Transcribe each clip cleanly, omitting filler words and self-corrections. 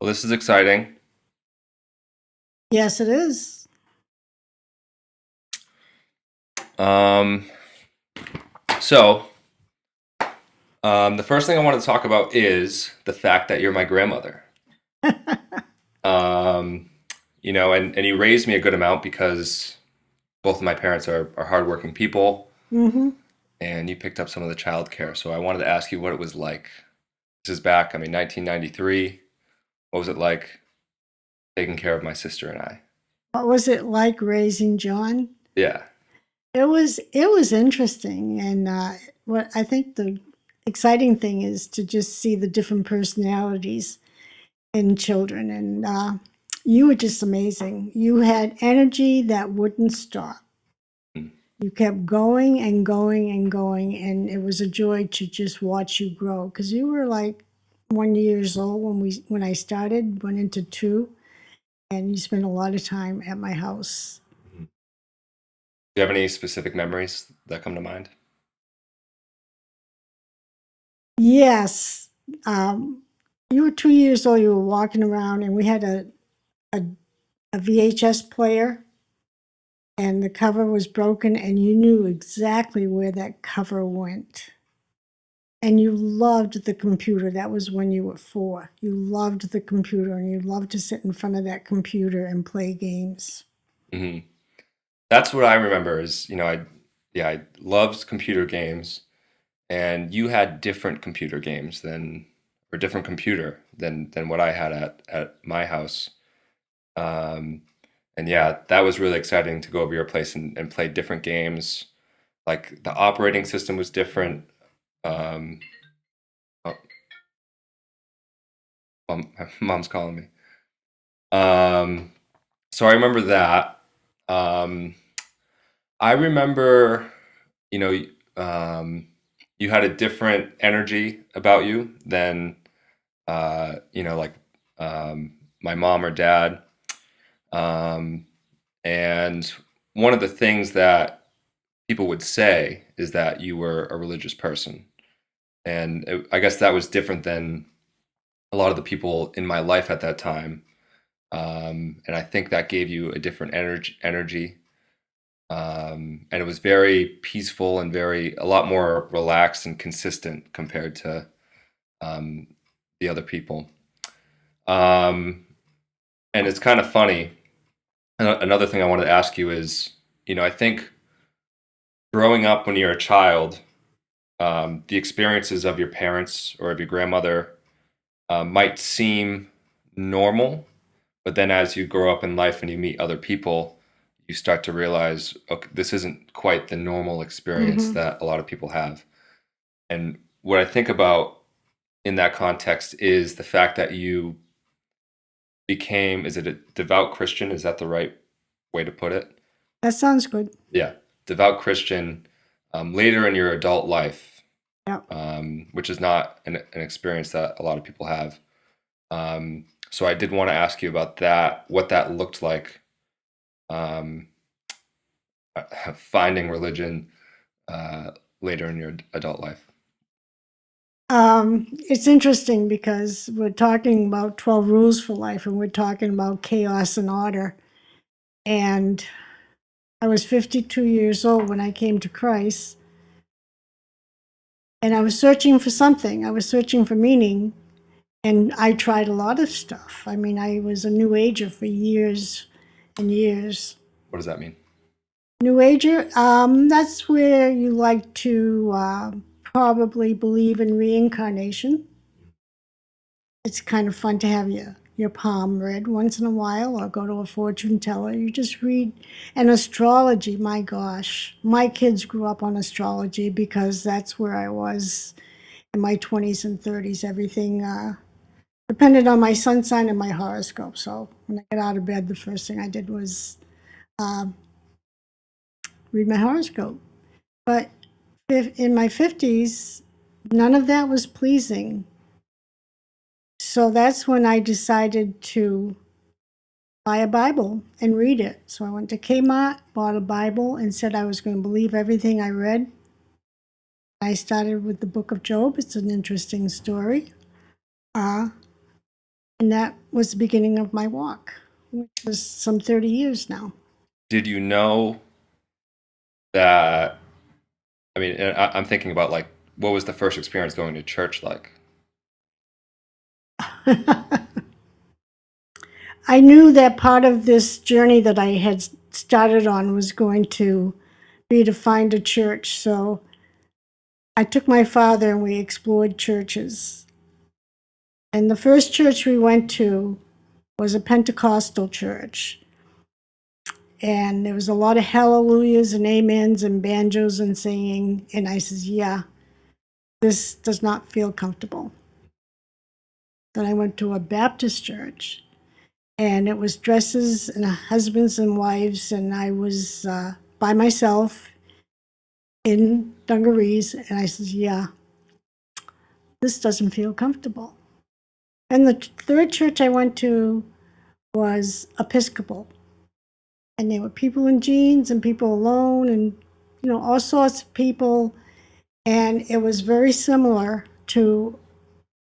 Well, this is exciting. Yes, it is. Um, so, the first thing I want to talk about is the fact that you're my grandmother. Um, and you raised me a good amount because both of my parents are hardworking people, Hmm. and you picked up some of the child care. So I wanted to ask you what it was like. This is back, 1993. What was it like taking care of my sister and I? What was it like raising John? Yeah. It was interesting, and what I think the exciting thing is to just see the different personalities in children, and you were just amazing. You had energy that wouldn't stop. Hmm. You kept going and going and going, and it was a joy to just watch you grow because you were like 1 years old when I started, went into two, and you spent a lot of time at my house. Do you have any specific memories that come to mind? Yes, you were 2 years old. You were walking around, and we had a, a VHS player, and the cover was broken, and you knew exactly where that cover went. And you loved the computer. That was when you were 4. You loved the computer, and you loved to sit in front of that computer and play games. Hmm. That's what I remember. I loved computer games, and you had different computer games than or different computer than what I had at my house. Um, and yeah, that was really exciting to go over your place and play different games. Like the operating system was different. Um, oh, mom's calling me. Um, so I remember that. Um, I remember, you know, you had a different energy about you than, like my mom or dad. Um, and one of the things that people would say is that you were a religious person. I guess that was different than a lot of the people in my life at that time. And I think that gave you a different energy. And it was very peaceful and a lot more relaxed and consistent compared to um, the other people. Um, and it's kind of funny. Another thing I wanted to ask you is, I think growing up when you're a child, the experiences of your parents or of your grandmother might seem normal, but then as you grow up in life and you meet other people, you start to realize, okay, this isn't quite the normal experience Hmm. that a lot of people have. And what I think about in that context is the fact that you became, is it a devout Christian? Is that the right way to put it? That sounds good. Yeah, devout Christian later in your adult life, Yeah. which is not an experience that a lot of people have. So I did want to ask you about that, what that looked like, um, finding religion uh, later in your adult life. It's interesting because we're talking about 12 rules for life, and we're talking about chaos and order. And I was 52 years old when I came to Christ, and I was searching for something. I was searching for meaning, and I tried a lot of stuff. I mean, I was a New Ager for years and years. What does that mean? New Ager, that's where you like to probably believe in reincarnation. It's kind of fun to have your palm read once in a while or go to a fortune teller. You just read. And astrology, my gosh. My kids grew up on astrology because that's where I was in my 20s and 30s. Everything depended on my sun sign and my horoscope. So when I got out of bed, the first thing I did was read my horoscope. But in my 50s, none of that was pleasing. So that's when I decided to buy a Bible and read it. So I went to Kmart, bought a Bible, and said I was going to believe everything I read. I started with the book of Job. It's an interesting story. Uh, And that was the beginning of my walk, which was some 30 years now. Did you know that? I mean, I'm thinking about like, what was the first experience going to church like? I knew that part of this journey that I had started on was going to be to find a church. So I took my father and we explored churches. And the first church we went to was a Pentecostal church. And there was a lot of hallelujahs and amens and banjos and singing. And I says, yeah, this does not feel comfortable. Then I went to a Baptist church, and it was dresses and husbands and wives, and I was by myself in dungarees. And I says, yeah, this doesn't feel comfortable. And the third church I went to was Episcopal. And there were people in jeans and people alone and, all sorts of people. And it was very similar to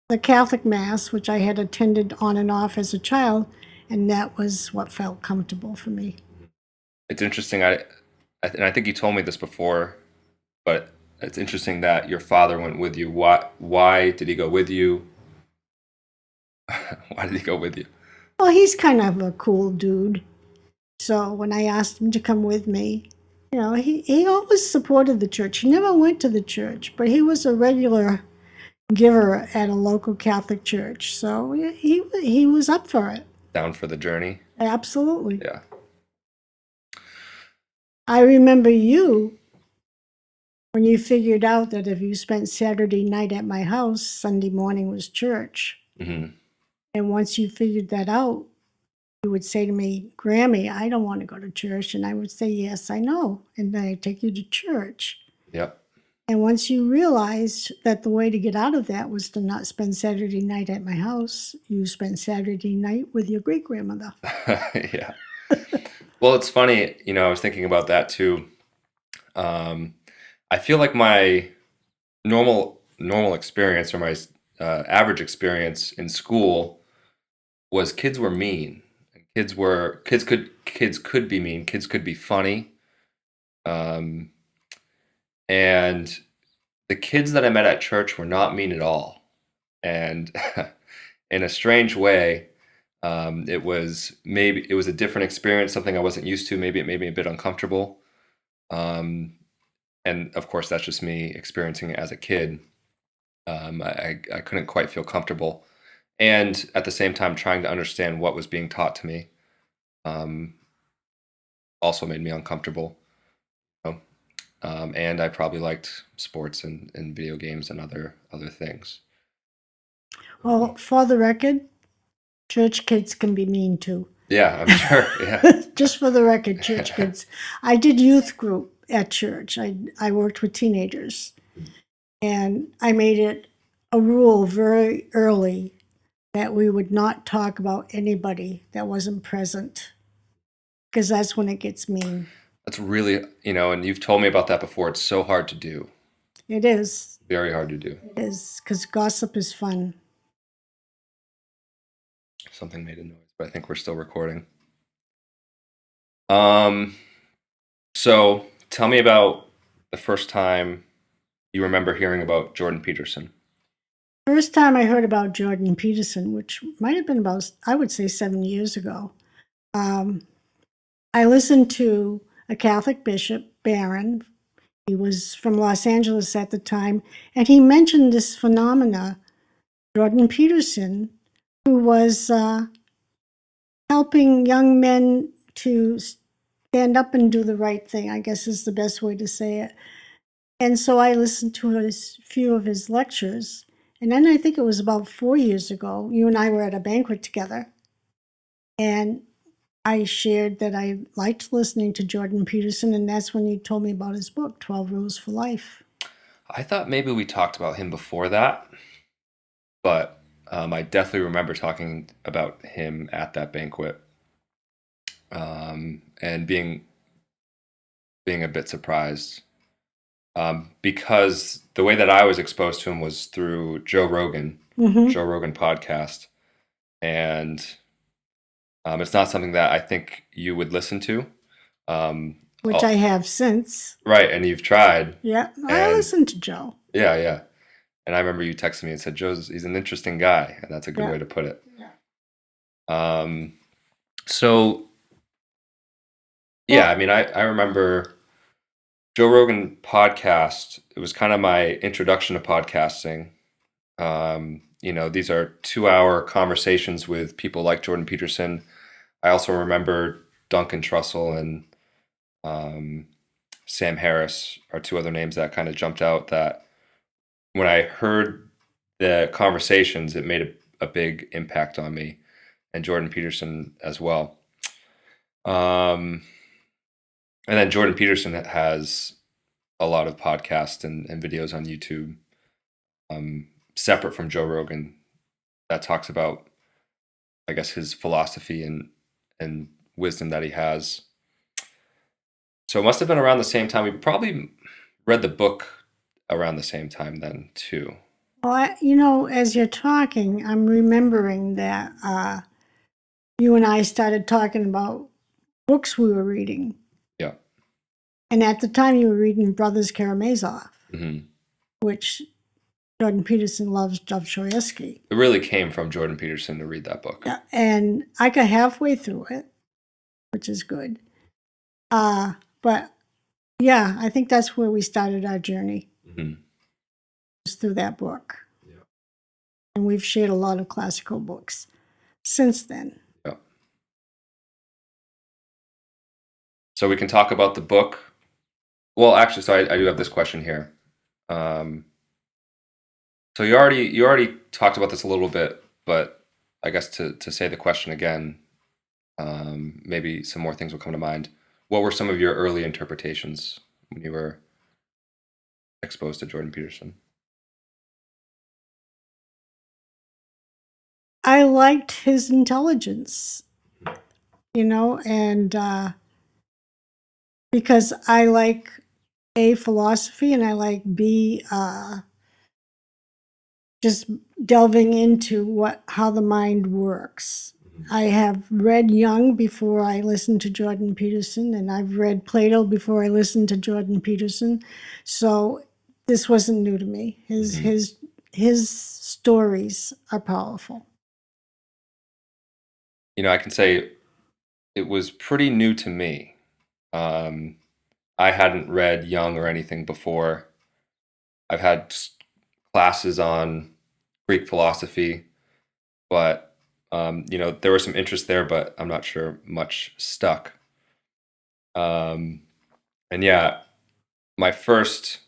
the Catholic Mass, which I had attended on and off as a child. And that was what felt comfortable for me. It's interesting. And I think you told me this before, but it's interesting that your father went with you. Why did he go with you? Why did he go with you? Well, he's kind of a cool dude. So when I asked him to come with me, he always supported the church. He never went to the church, but he was a regular giver at a local Catholic church. So he was up for it. Down for the journey? Absolutely. Yeah. I remember you when you figured out that if you spent Saturday night at my house, Sunday morning was church. Mm-hmm. And once you figured that out, you would say to me, Grammy, I don't want to go to church. And I would say, yes, I know. And then I'd take you to church. Yep. And once you realized that the way to get out of that was to not spend Saturday night at my house, you spent Saturday night with your great grandmother. Yeah. Well, it's funny, I was thinking about that too. I feel like my normal experience or my average experience in school was kids were mean. Kids could be mean. Kids could be funny. Um, and the kids that I met at church were not mean at all. And in a strange way, it was a different experience, something I wasn't used to. Maybe it made me a bit uncomfortable. Um, and of course, that's just me experiencing it as a kid. I couldn't quite feel comfortable, and at the same time, trying to understand what was being taught to me um, also made me uncomfortable. You know? And I probably liked sports and video games and other things. Well, for the record, church kids can be mean too. Yeah, I'm sure. Yeah. Just for the record, church kids. I did youth group at church. I worked with teenagers. And I made it a rule very early that we would not talk about anybody that wasn't present, because that's when it gets mean. That's really, and you've told me about that before. It's so hard to do. It is. Very hard to do. It is, because gossip is fun. Something made a noise, but I think we're still recording. Um, so tell me about the first time you remember hearing about Jordan Peterson. First time I heard about Jordan Peterson, which might have been about, I would say, 7 years ago, um, I listened to a Catholic bishop, Barron. He was from Los Angeles at the time, and he mentioned this phenomena, Jordan Peterson, who was helping young men to stand up and do the right thing, I guess is the best way to say it. And so I listened to a few of his lectures. And then I think it was about 4 years ago, you and I were at a banquet together. And I shared that I liked listening to Jordan Peterson. And that's when you told me about his book, 12 Rules for Life. I thought maybe we talked about him before that, but I definitely remember talking about him at that banquet and being a bit surprised because the way that I was exposed to him was through Mm-hmm. Joe Rogan podcast. and it's not something that I think you would listen to. Um, which I oh, have since. right, and you've tried, Yeah, I and listen to Joe. yeah, yeah. And I remember you texted me and said, he's an interesting guy, and that's a good Yeah. way to put it. Um, so yeah, Well, I mean, I remember Joe Rogan podcast. It was kind of my introduction to podcasting. These are 2 hour conversations with people like Jordan Peterson. I also remember Duncan Trussell and um, Sam Harris are two other names that kind of jumped out that when I heard the conversations, it made a big impact on me, and Jordan Peterson as well. Um, and then Jordan Peterson has a lot of podcasts and videos on YouTube, separate from Joe Rogan, that talks about, I guess, his philosophy and wisdom that he has. So it must have been around the same time. We probably read the book around the same time then too. as you're talking, I'm remembering that you and I started talking about books we were reading. Yeah. And at the time, you were reading Brothers Karamazov, Hmm. which Jordan Peterson loves Dostoevsky. It really came from Jordan Peterson to read that book. Yeah, and I got halfway through it, which is good. But yeah, I think that's where we started our journey, Hmm. was through that book. Yeah. And we've shared a lot of classical books since then. Yeah. So we can talk about the book. Well, actually, so I do have this question here. Um, so you already talked about this a little bit, but I guess to say the question again, maybe some more things will come to mind. What were some of your early interpretations when you were exposed to Jordan Peterson? I liked his intelligence, and because I like A, philosophy, and I like B, just delving into how the mind works. I have read Jung before I listened to Jordan Peterson, and I've read Plato before I listened to Jordan Peterson. So this wasn't new to me. His Hmm. his his stories are powerful. I can say it was pretty new to me. Um, I hadn't read Jung or anything before. I've had classes on Greek philosophy, but there was some interest there, but I'm not sure much stuck. Um, and yeah, my first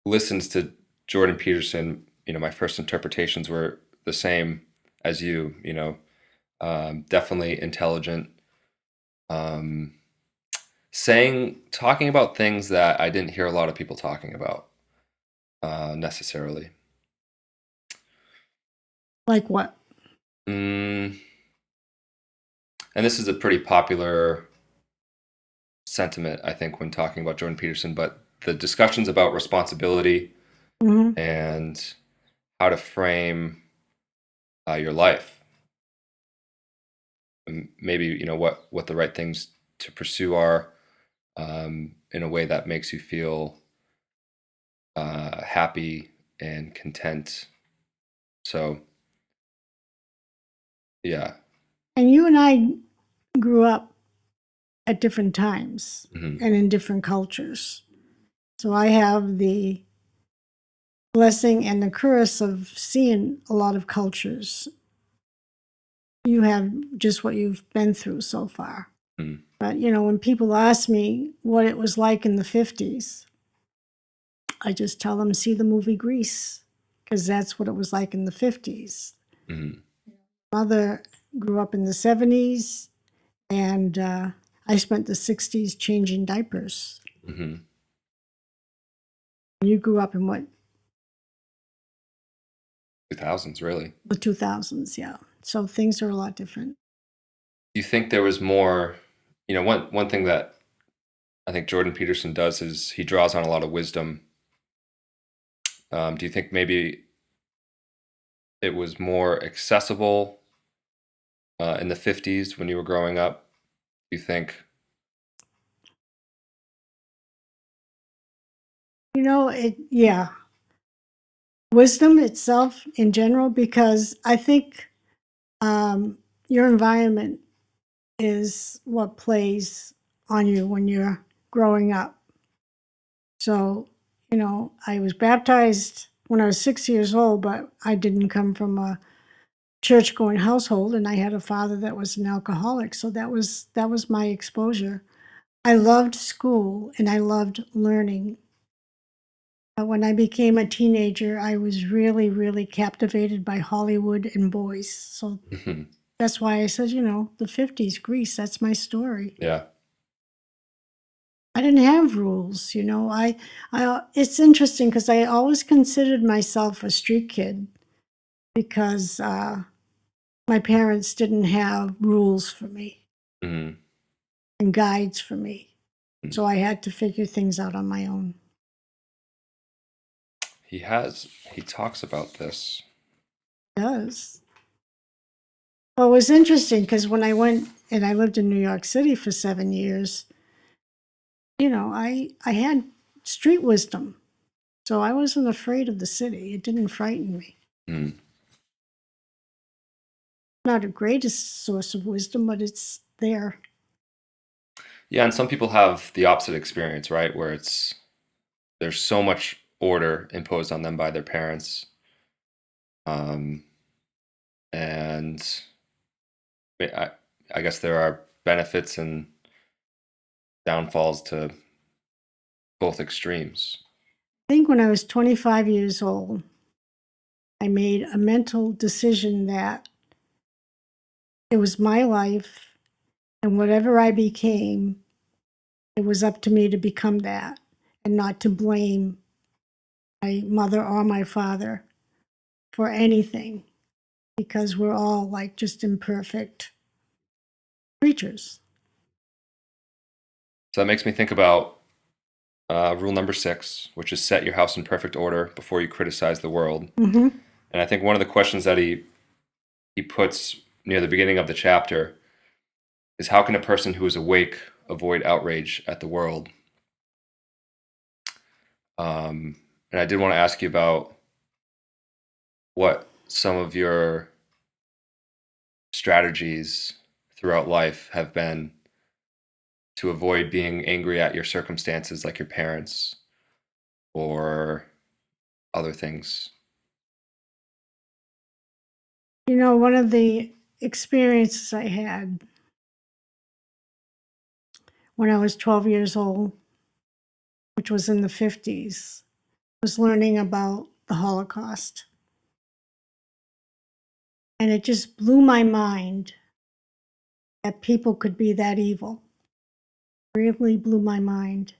listens to Jordan Peterson, my first interpretations were the same as you. Definitely intelligent, um, talking about things that I didn't hear a lot of people talking about necessarily. Like what? Mm, and this is a pretty popular sentiment, I think, when talking about Jordan Peterson, but the discussions about responsibility Hmm. and how to frame your life, and maybe what the right things to pursue are, in a way that makes you feel happy and content. So yeah. And you and I grew up at different times Hmm. and in different cultures. So I have the blessing and the curse of seeing a lot of cultures. You have just what you've been through so far. Hmm. But, when people ask me what it was like in the 50s, I just tell them, see the movie Grease, because that's what it was like in the 50s. Hmm. Mother grew up in the 70s, and I spent the 60s changing diapers. Hmm. You grew up in what? 2000s, really. The 2000s, yeah. So things are a lot different. Do you think there was more? One thing that I think Jordan Peterson does is he draws on a lot of wisdom. Do you think maybe it was more accessible in the 50s when you were growing up, you think? Yeah, wisdom itself in general, because I think your environment is what plays on you when you're growing up. So, I was baptized when I was 6 years old, but I didn't come from a church going household, and I had a father that was an alcoholic. So that was my exposure. I loved school and I loved learning. But when I became a teenager, I was really, really captivated by Hollywood and boys. So Mhm. that's why I said, the 50s, Greece, that's my story. Yeah. I didn't have rules, it's interesting because I always considered myself a street kid because my parents didn't have rules for me Mhm. and guides for me. Mhm. So I had to figure things out on my own. He talks about this. It does. Well, it was interesting because when I went and I lived in New York City for 7 years, I had street wisdom. So I wasn't afraid of the city. It didn't frighten me. Mm. Not a greatest source of wisdom, but it's there. Yeah, and some people have the opposite experience, right? Where there's so much order imposed on them by their parents. Um, and I, I guess there are benefits and downfalls to both extremes. I think when I was 25 years old, I made a mental decision that it was my life, and whatever I became, it was up to me to become that and not to blame my mother or my father for anything because we're all like just imperfect creatures. So that makes me think about rule number 6, which is set your house in perfect order before you criticize the world. Mm-hmm. And I think one of the questions that he puts near the beginning of the chapter is how can a person who is awake avoid outrage at the world? Um, and I did want to ask you about what some of your strategies throughout life have been to avoid being angry at your circumstances, like your parents or other things. One of the experiences I had when I was 12 years old, which was in the 50s, was learning about the Holocaust. And it just blew my mind that people could be that evil. Really blew my mind.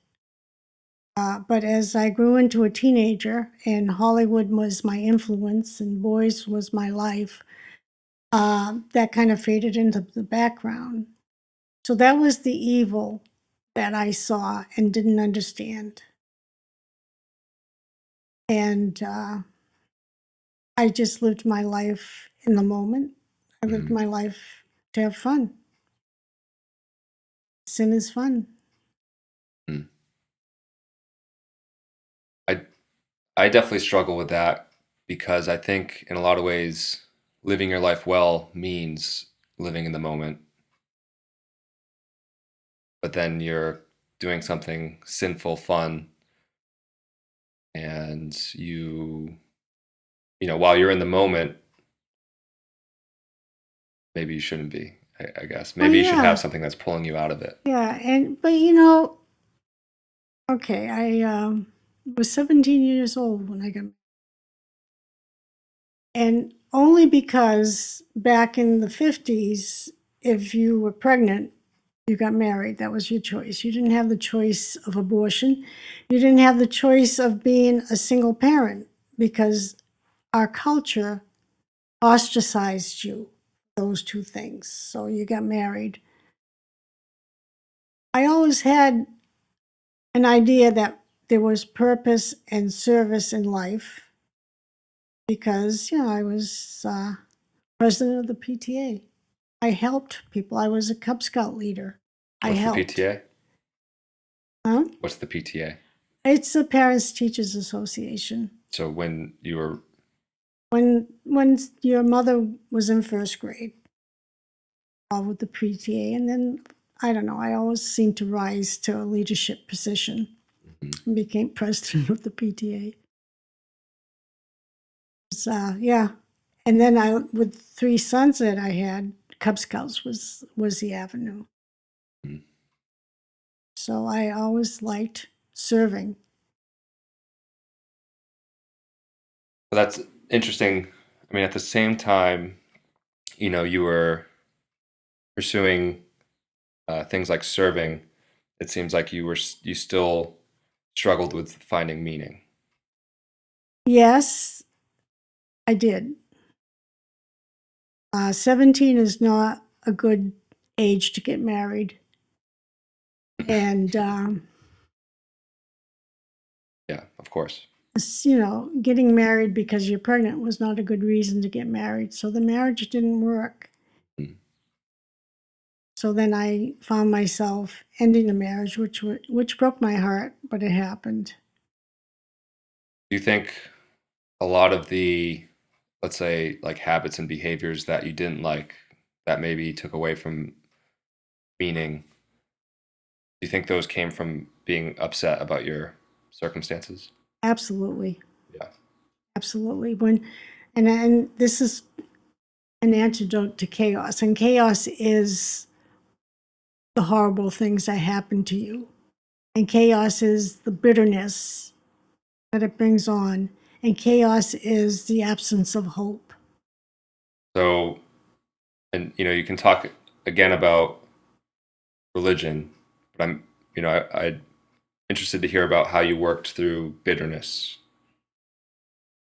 But as I grew into a teenager and Hollywood was my influence and boys was my life, that kind of faded into the background. So that was the evil that I saw and didn't understand. And I just lived my life in the moment. I lived Mm-hmm. my life to have fun. Sin is fun. Mm. I I definitely struggle with that because I think in a lot of ways living your life well means living in the moment, but then you're doing something sinful, fun, and while you're in the moment, maybe you shouldn't be. I guess Well, maybe you should have yeah, something that's pulling you out of it. yeah, but okay, I was 17 years old when I got, and only because back in the 50s, if you were pregnant, you got married. That was your choice. You didn't have the choice of abortion. You didn't have the choice of being a single parent because our culture ostracized you, those two things. So you got married. I always had an idea that there was purpose and service in life because, I was president of the PTA. I helped people. I was a Cub Scout leader. I What's the helped. PTA? Huh? What's the PTA? It's the Parents Teachers Association. So when you were, When your mother was in first grade, all with the PTA, and then I don't know. I always seemed to rise to a leadership position and became president of the PTA. Yeah, and then I, with three sons that I had, Cub Scouts was the avenue. So I always liked serving. well, that's interesting. I mean, at the same time, you were pursuing things like serving. It seems like you still struggled with finding meaning. Yes, I did. 17 is not a good age to get married, and Yeah, of course. getting married because you're pregnant was not a good reason to get married. So the marriage didn't work. Mm. So then I found myself ending the marriage, which broke my heart, but it happened. Do you think a lot of the, let's say, like habits and behaviors that you didn't like, that maybe took away from meaning, do you think those came from being upset about your circumstances? Absolutely, Yeah. absolutely. And this is an antidote to chaos, and chaos is the horrible things that happen to you, and chaos is the bitterness that it brings on, and chaos is the absence of hope. So, and you can talk again about religion, but I'm interested to hear about how you worked through bitterness.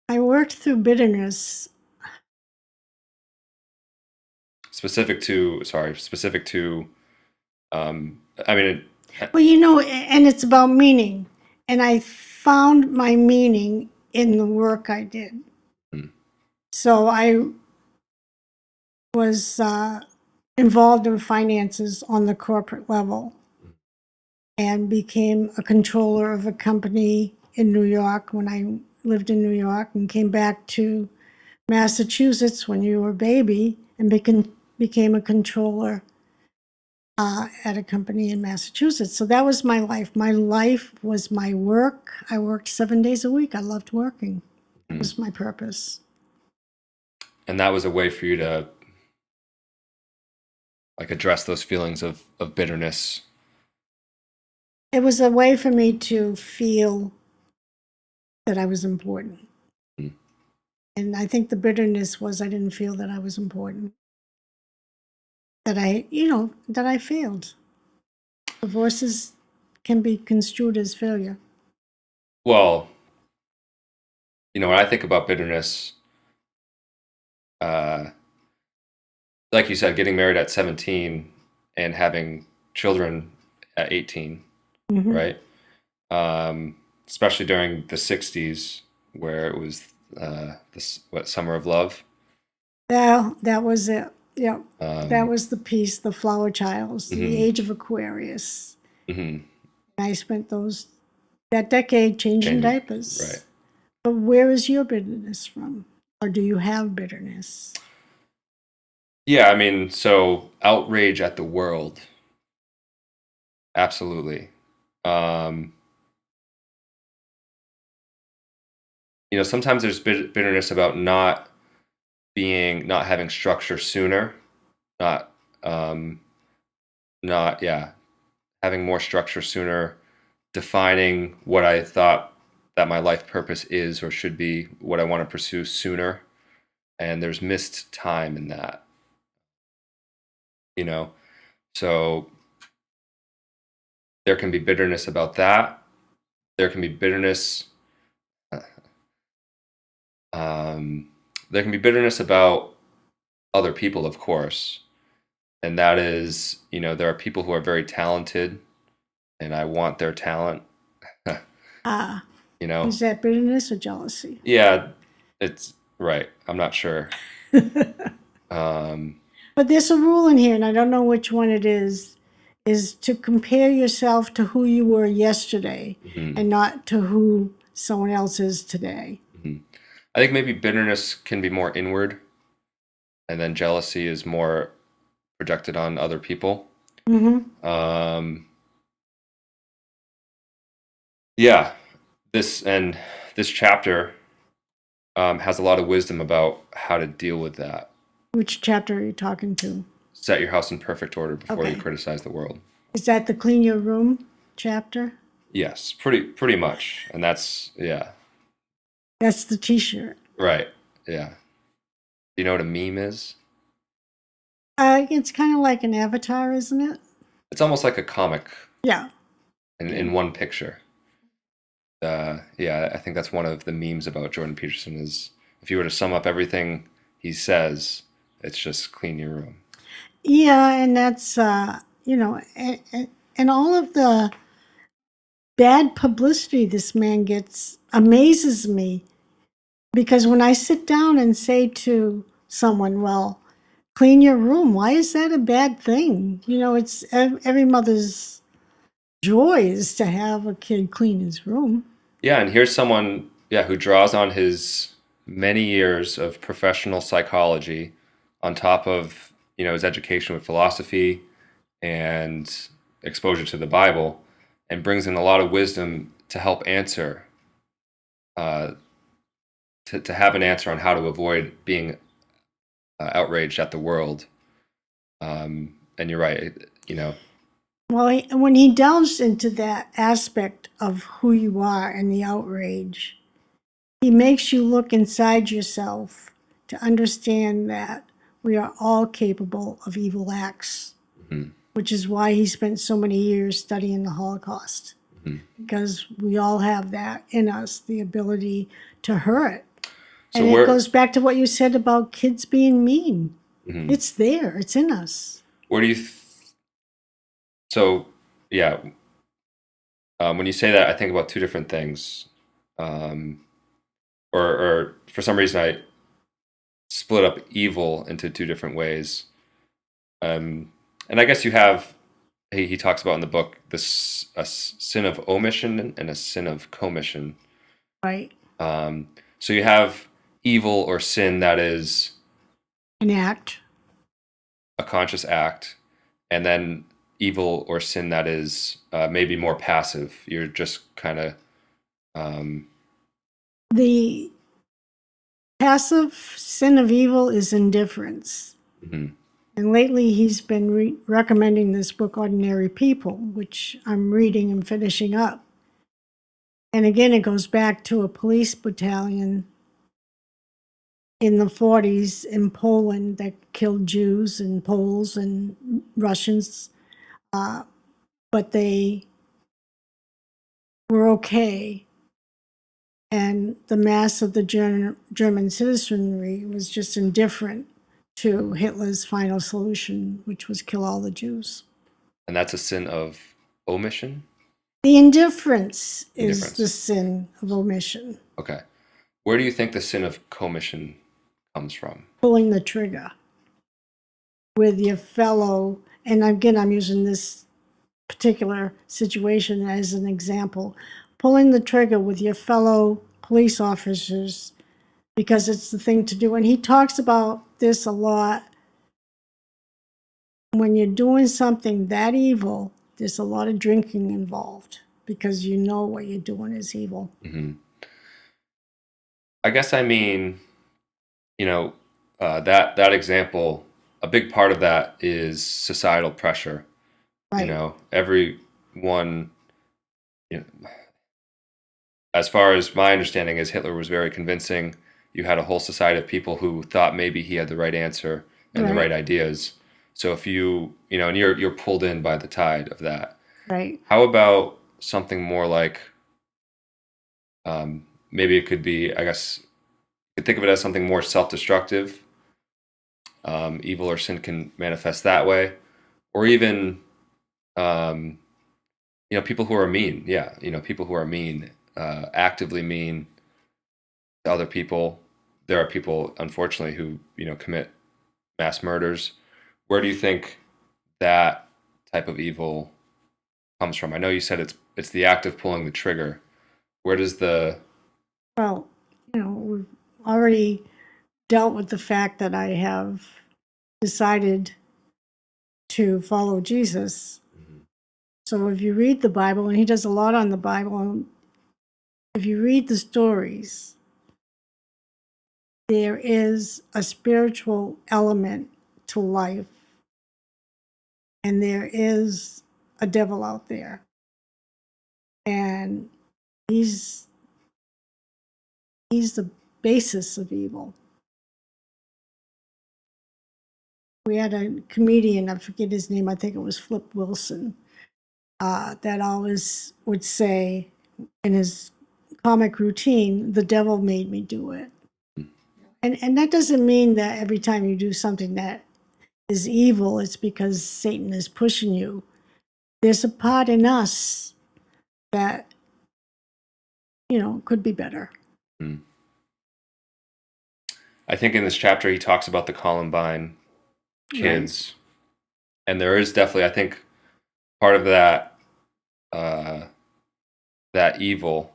I worked through bitterness. Specific to, I mean, Well, and it's about meaning. And I found my meaning in the work I did. mm, So I was involved in finances on the corporate level and became a controller of a company in New York when I lived in New York, and came back to Massachusetts when you were a baby and became a controller at a company in Massachusetts. So that was my life. My life was my work. I worked 7 days a week. I loved working. It mm. was my purpose. And that was a way for you to like address those feelings of bitterness. It was a way for me to feel that I was important. Mm. And I think the bitterness was I didn't feel that I was important. That I failed. Divorces can be construed as failure. Well, when I think about bitterness, uh, like you said, getting married at 17 and having children at 18, Hmm. right? Especially during the 60s, where it was this what Summer of Love. That was it. Yeah, that Um, was the piece, the flower childs, the mhm, age of Aquarius. mhm. I spent that decade changing Changing, right? diapers. But where is your bitterness from? Or do you have bitterness? Yeah, I mean, so outrage at the world, absolutely. Um, Sometimes there's bitterness about not having structure sooner, not, um, not, yeah, having more structure sooner, defining what I thought that my life purpose is or should be, what I want to pursue sooner. And there's missed time in that, you know? So there can be bitterness about that. There can be bitterness. Um, there can be bitterness about other people, of course. And that is, there are people who are very talented and I want their talent, Ah, you know? is that bitterness or jealousy? Yeah, it's right. I'm not sure. But Um, But there's a rule in here, and I don't know which one it is to compare yourself to who you were yesterday Hmm. and not to who someone else is today. Hmm. I think maybe bitterness can be more inward, and then jealousy is more projected on other people. Hmm. Um, yeah, this chapter has a lot of wisdom about how to deal with that. Which chapter are you talking to? Set your house in perfect order before you Okay. criticize the world. Is that the clean your room chapter? Yes, pretty much, and that's yeah, That's the t-shirt. right, yeah. Do you know what a meme is? It's kind of like an avatar, isn't it? It's almost like a comic Yeah. in Okay. one picture. Yeah, I think that's one of the memes about Jordan Peterson is if you were to sum up everything he says, it's just clean your room. Yeah, and that's and all of the bad publicity this man gets amazes me because when I sit down and say to someone, "Well, clean your room," why is that a bad thing? It's every mother's joy is to have a kid clean his room. Yeah, and here's someone, yeah, who draws on his many years of professional psychology on top of, his education with philosophy and exposure to the Bible and brings in a lot of wisdom to help answer, uh, to have an answer on how to avoid being outraged at the world. And you're right, Well, when he delves into that aspect of who you are and the outrage, he makes you look inside yourself to understand that we are all capable of evil acts, mhm, which is why he spent so many years studying the Holocaust, mhm. because we all have that in us, the ability to hurt. So And it where, goes back to what you said about kids being mean. mhm. It's there, it's in us. Where do you, so yeah, when you say that, I think about two different things. Um, or for some reason, I split up evil into two different ways. Um, and I guess you have, he talks about in the book, this a sin of omission and a sin of commission. Right? So you have evil or sin that is An act. a conscious act, and then evil or sin that is maybe more passive. You're just kind of, um, The passive sin of evil is indifference. mhm. And lately he's been recommending this book, Ordinary People, which I'm reading and finishing up. And again, it goes back to a police battalion in the 40s in Poland that killed Jews and Poles and Russians, but they were okay. And the mass of the German citizenry was just indifferent to Hitler's final solution, which was kill all the Jews. And that's a sin of omission, The indifference is the indifference. sin of omission, Okay. Where do you think the sin of commission comes from? pulling the trigger with your fellow. And again, I'm using this particular situation as an example, pulling the trigger with your fellow police officers because it's the thing to do. And he talks about this a lot. When you're doing something that evil, there's a lot of drinking involved because you know what you're doing is evil. Hmm. I guess I mean, you know, that example. A big part of that is societal pressure. Right. Everyone. You know, as far as my understanding is, Hitler was very convincing. You had a whole society of people who thought maybe he had the right answer and the right Right. ideas. So if and you're pulled in by the tide of that. Right. How about something more like maybe it could be, I guess, you could think of it as something more self-destructive. Evil or sin can manifest that way, or even um, people who are mean. Yeah, people who are mean, actively mean to other people. There are people, unfortunately, who commit mass murders, where do you think that type of evil comes from? I know you said it's the act of pulling the trigger. Where does the Well, we've already dealt with the fact that I have decided to follow Jesus. So if you read the Bible, and he does a lot on the Bible, and if you read the stories, there is a spiritual element to life, and there is a devil out there, and he's he's the basis of evil. We had a comedian, I forget his name, I think it was Flip Wilson, that always would say in his comic routine, the devil made me do it. And that doesn't mean that every time you do something that is evil, it's because Satan is pushing you. There's a part in us that, could be better. hmm. I think in this chapter he talks about the Columbine Right. kids, and there is definitely, I think, part of uh, that evil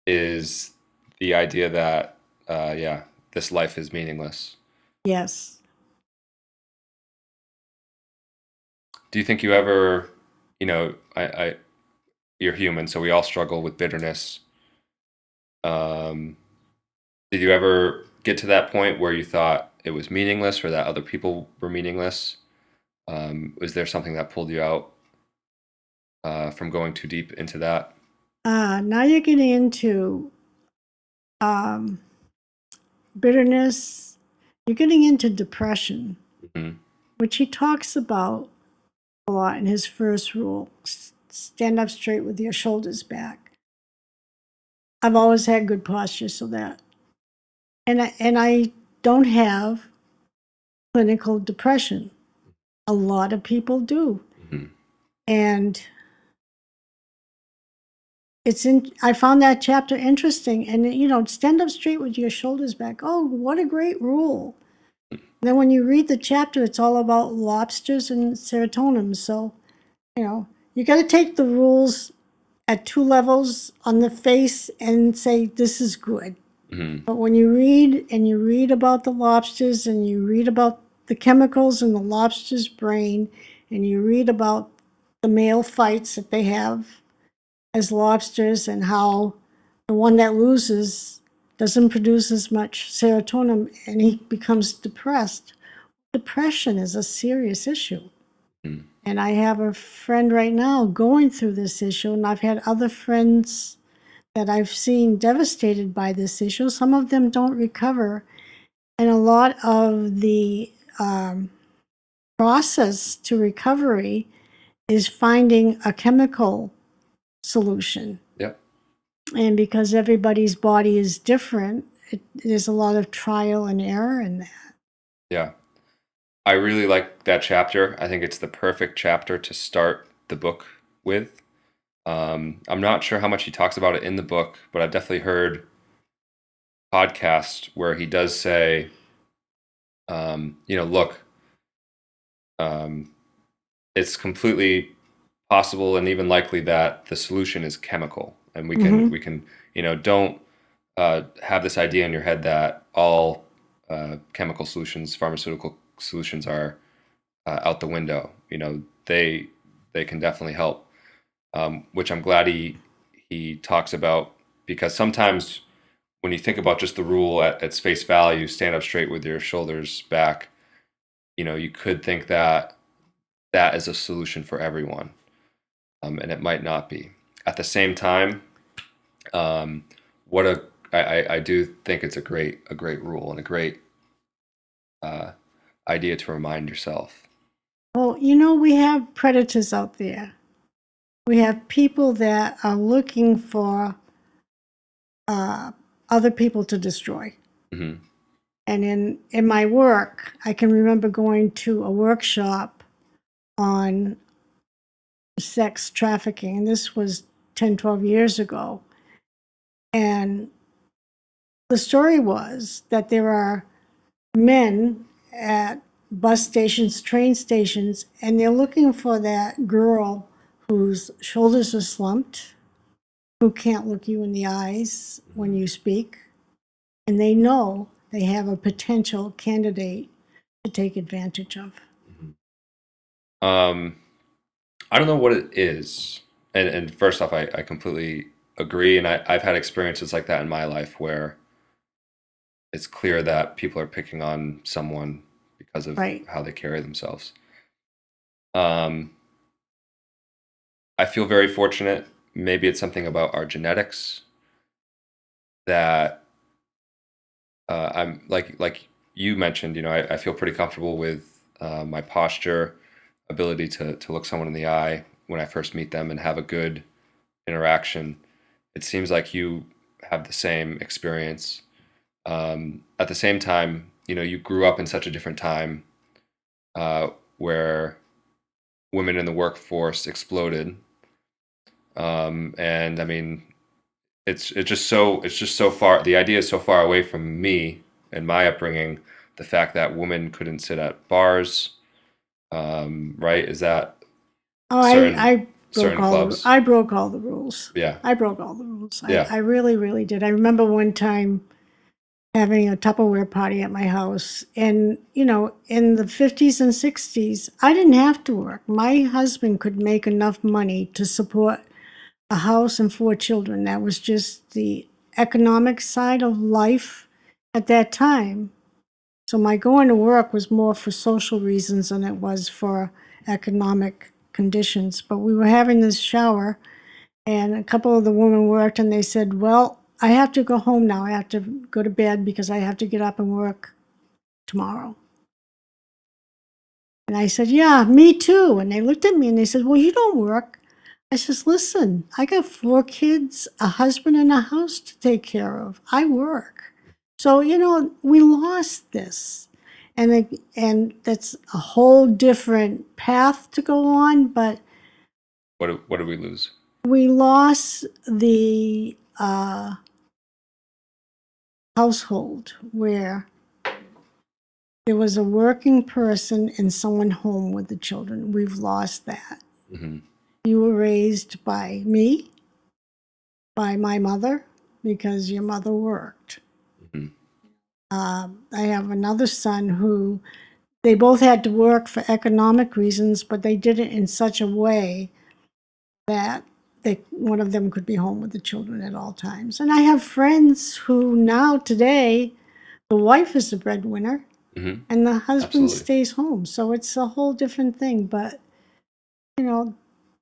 is the idea that yeah, this life is meaningless. Yes. Do you think you ever, you're human, so we all struggle with bitterness. Um, did you ever get to that point where you thought it was meaningless or that other people were meaningless? Was there something that pulled you out from going too deep into that? Now you're getting into um, bitterness. You're getting into depression, Hmm. which he talks about a lot in his first rule: stand up straight with your shoulders back. I've always had good posture, so that, and I don't have clinical depression. A lot of people do, Hmm. and I found that chapter interesting. And stand up straight with your shoulders back. Oh, what a great rule! And then when you read the chapter, it's all about lobsters and serotonin. So you got to take the rules at two levels on the face and say this is good. Hmm. But when you read and you read about the lobsters and you read about the chemicals in the lobster's brain and you read about the male fights that they have as lobsters and how the one that loses doesn't produce as much serotonin and he becomes depressed. Depression is a serious issue. Hmm. And I have a friend right now going through this issue, and I've had other friends that I've seen devastated by this issue. Some of them don't recover, and a lot of the process to recovery is finding a chemical solution. Yep. And because everybody's body is different, there's a lot of trial and error in that. Yeah. I really like that chapter. I think it's the perfect chapter to start the book with. I'm not sure how much he talks about it in the book, but I've definitely heard podcasts where he does say, look, um, it's completely possible and even likely that the solution is chemical, and we can Mm-hmm. we can don't have this idea in your head that all chemical solutions, pharmaceutical solutions are out the window. They can definitely help, which I'm glad he talks about, because sometimes when you think about just the rule at its face value, stand up straight with your shoulders back, you could think that that is a solution for everyone, and it might not be. At the same time, um, what a I do think it's a great rule and a great uh, idea to remind yourself. Well, we have predators out there. We have people that are looking for uh, other people to destroy. Hmm. And in my work, I can remember going to a workshop on sex trafficking, and this was 10, 12 years ago. And the story was that there are men at bus stations, train stations, and they're looking for that girl whose shoulders are slumped, who can't look you in the eyes when you speak, and they know they have a potential candidate to take advantage of. Um, I don't know what it is. And first off, I completely agree. And I've had experiences like that in my life where it's clear that people are picking on someone because of Right. how they carry themselves. Um, I feel very fortunate. Maybe it's something about our genetics that I'm like you mentioned. You know, I feel pretty comfortable with my posture, ability to look someone in the eye when I first meet them and have a good interaction. It seems like you have the same experience. At the same time, you know, you grew up in such a different time where women in the workforce exploded, and I mean, it's just so far. The idea is so far away from me and my upbringing. The fact that women couldn't sit at bars, right? Is that Oh, certain I broke certain all the clubs? I broke all the rules. Yeah, I broke all the rules. yeah. I really, really did. I remember one time having a Tupperware party at my house. And, in the 50s and 60s, I didn't have to work. My husband could make enough money to support a house and 4 children. That was just the economic side of life at that time. So my going to work was more for social reasons than it was for economic conditions. But we were having this shower, and a couple of the women worked, and they said, "Well, I have to go home now. I have to go to bed because I have to get up and work tomorrow." And I said, "Yeah, me too." And they looked at me and they said, "Well, you don't work." I says, "Listen, I got 4 kids, a husband, and a house to take care of. I work." So, we lost this. And that's a whole different path to go on, but What did we lose? we lost the household where there was a working person and someone home with the children. We've lost that. Hmm. You were raised by me, by my mother, because your mother worked. Hmm. I have another son who they both had to work for economic reasons, but they did it in such a way that one of them could be home with the children at all times. And I have friends who now today the wife is the breadwinner Hmm. and the husband Absolutely. stays home. So it's a whole different thing. But, you know,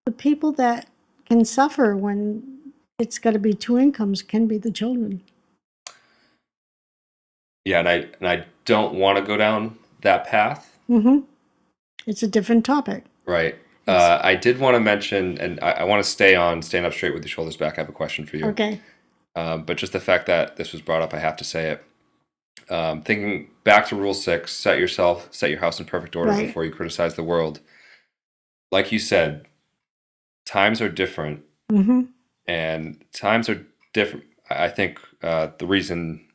the people that can suffer when it's got to be 2 incomes can be the children. Yeah, and I don't want to go down that path. Hmm. It's a different topic. Right. It's I did want to mention, and I want to stay on stand up straight with your shoulders back. I have a question for you. okay. But just the fact that this was brought up, I have to say it. Thinking back to Rule 6, set your house in perfect order Right. before you criticize the world. Like you said, times are different, Hmm. and times are different. I think the reason,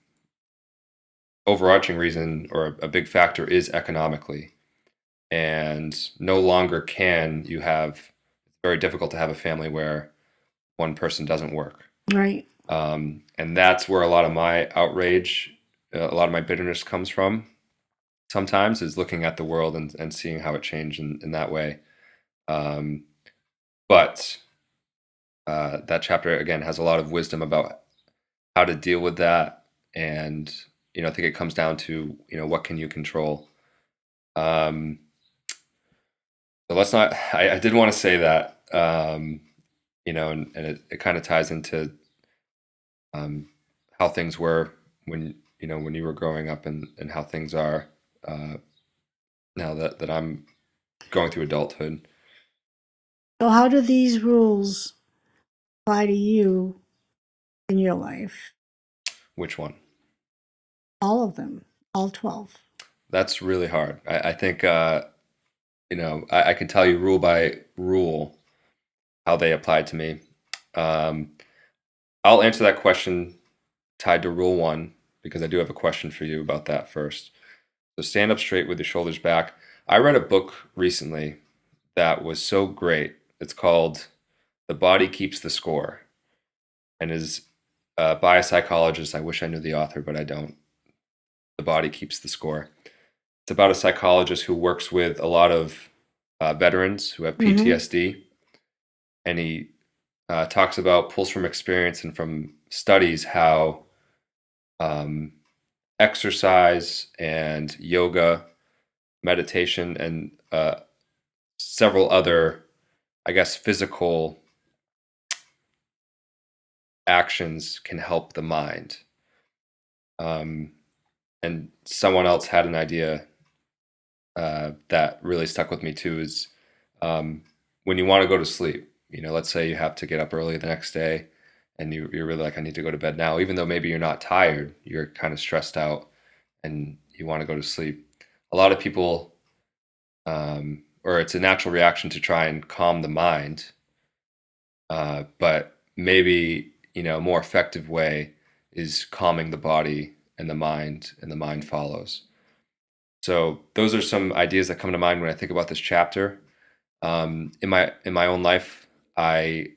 overarching reason, or a big factor is economically. And no longer can you have, it's very difficult to have a family where one person doesn't work. Right. And that's where a lot of my outrage, a lot of my bitterness comes from sometimes, is looking at the world and seeing how it changed in that way. Um, but that chapter, again, has a lot of wisdom about how to deal with that. And, I think it comes down to, what can you control? Um, so let's not, I did want to say that, and it kind of ties into um, how things were when you were growing up and how things are uh, now that I'm going through adulthood. So, how do these rules apply to you in your life? Which one? All of them, all 12. That's really hard. I think I can tell you rule by rule how they apply to me. Um, I'll answer that question tied to rule one because I do have a question for you about that first. So stand up straight with your shoulders back. I read a book recently that was so great. It's called The Body Keeps the Score and is by a psychologist. I wish I knew the author, but I don't. The Body Keeps the Score. It's about a psychologist who works with a lot of veterans who have Mm-hmm. PTSD, and he talks about, pulls from experience and from studies, how um, exercise and yoga, meditation, and several other, I guess, physical actions can help the mind. Um, and someone else had an idea that really stuck with me too is when you want to go to sleep, let's say you have to get up early the next day and you're really like, I need to go to bed now, even though maybe you're not tired, you're kind of stressed out and you want to go to sleep. A lot of people, or it's a natural reaction to try and calm the mind, but maybe, a more effective way is calming the body and the mind follows. So those are some ideas that come to mind when I think about this chapter. In my own life, I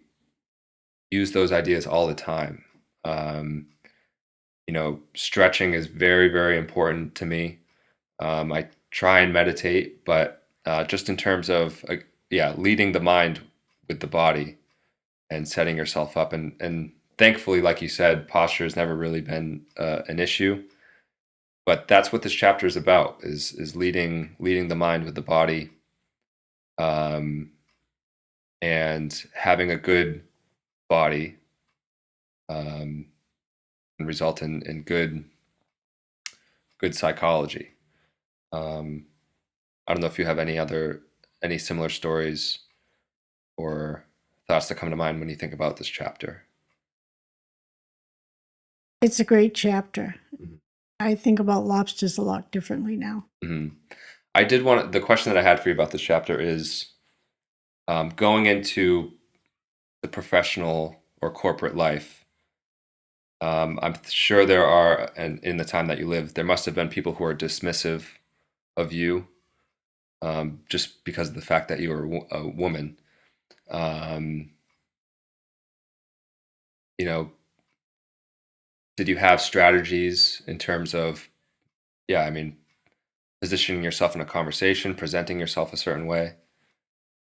use those ideas all the time. Um, Stretching is very, very important to me. I try and meditate, but just in terms of yeah, leading the mind with the body and setting yourself up, and thankfully, like you said, posture has never really been an issue. But that's what this chapter is about: is leading the mind with the body, um, and having a good body um, and result in good psychology. Um, I don't know if you have any similar stories or thoughts that come to mind when you think about this chapter. It's a great chapter. Mhm. I think about lobsters a lot differently now. Mhm. I did want the question that I had for you about this chapter is going into the professional or corporate life. I'm sure there are, and in the time that you lived, there must have been people who are dismissive of you just because of the fact that you were a woman. Um, you know, did you have strategies in terms of, yeah, I mean, positioning yourself in a conversation, presenting yourself a certain way?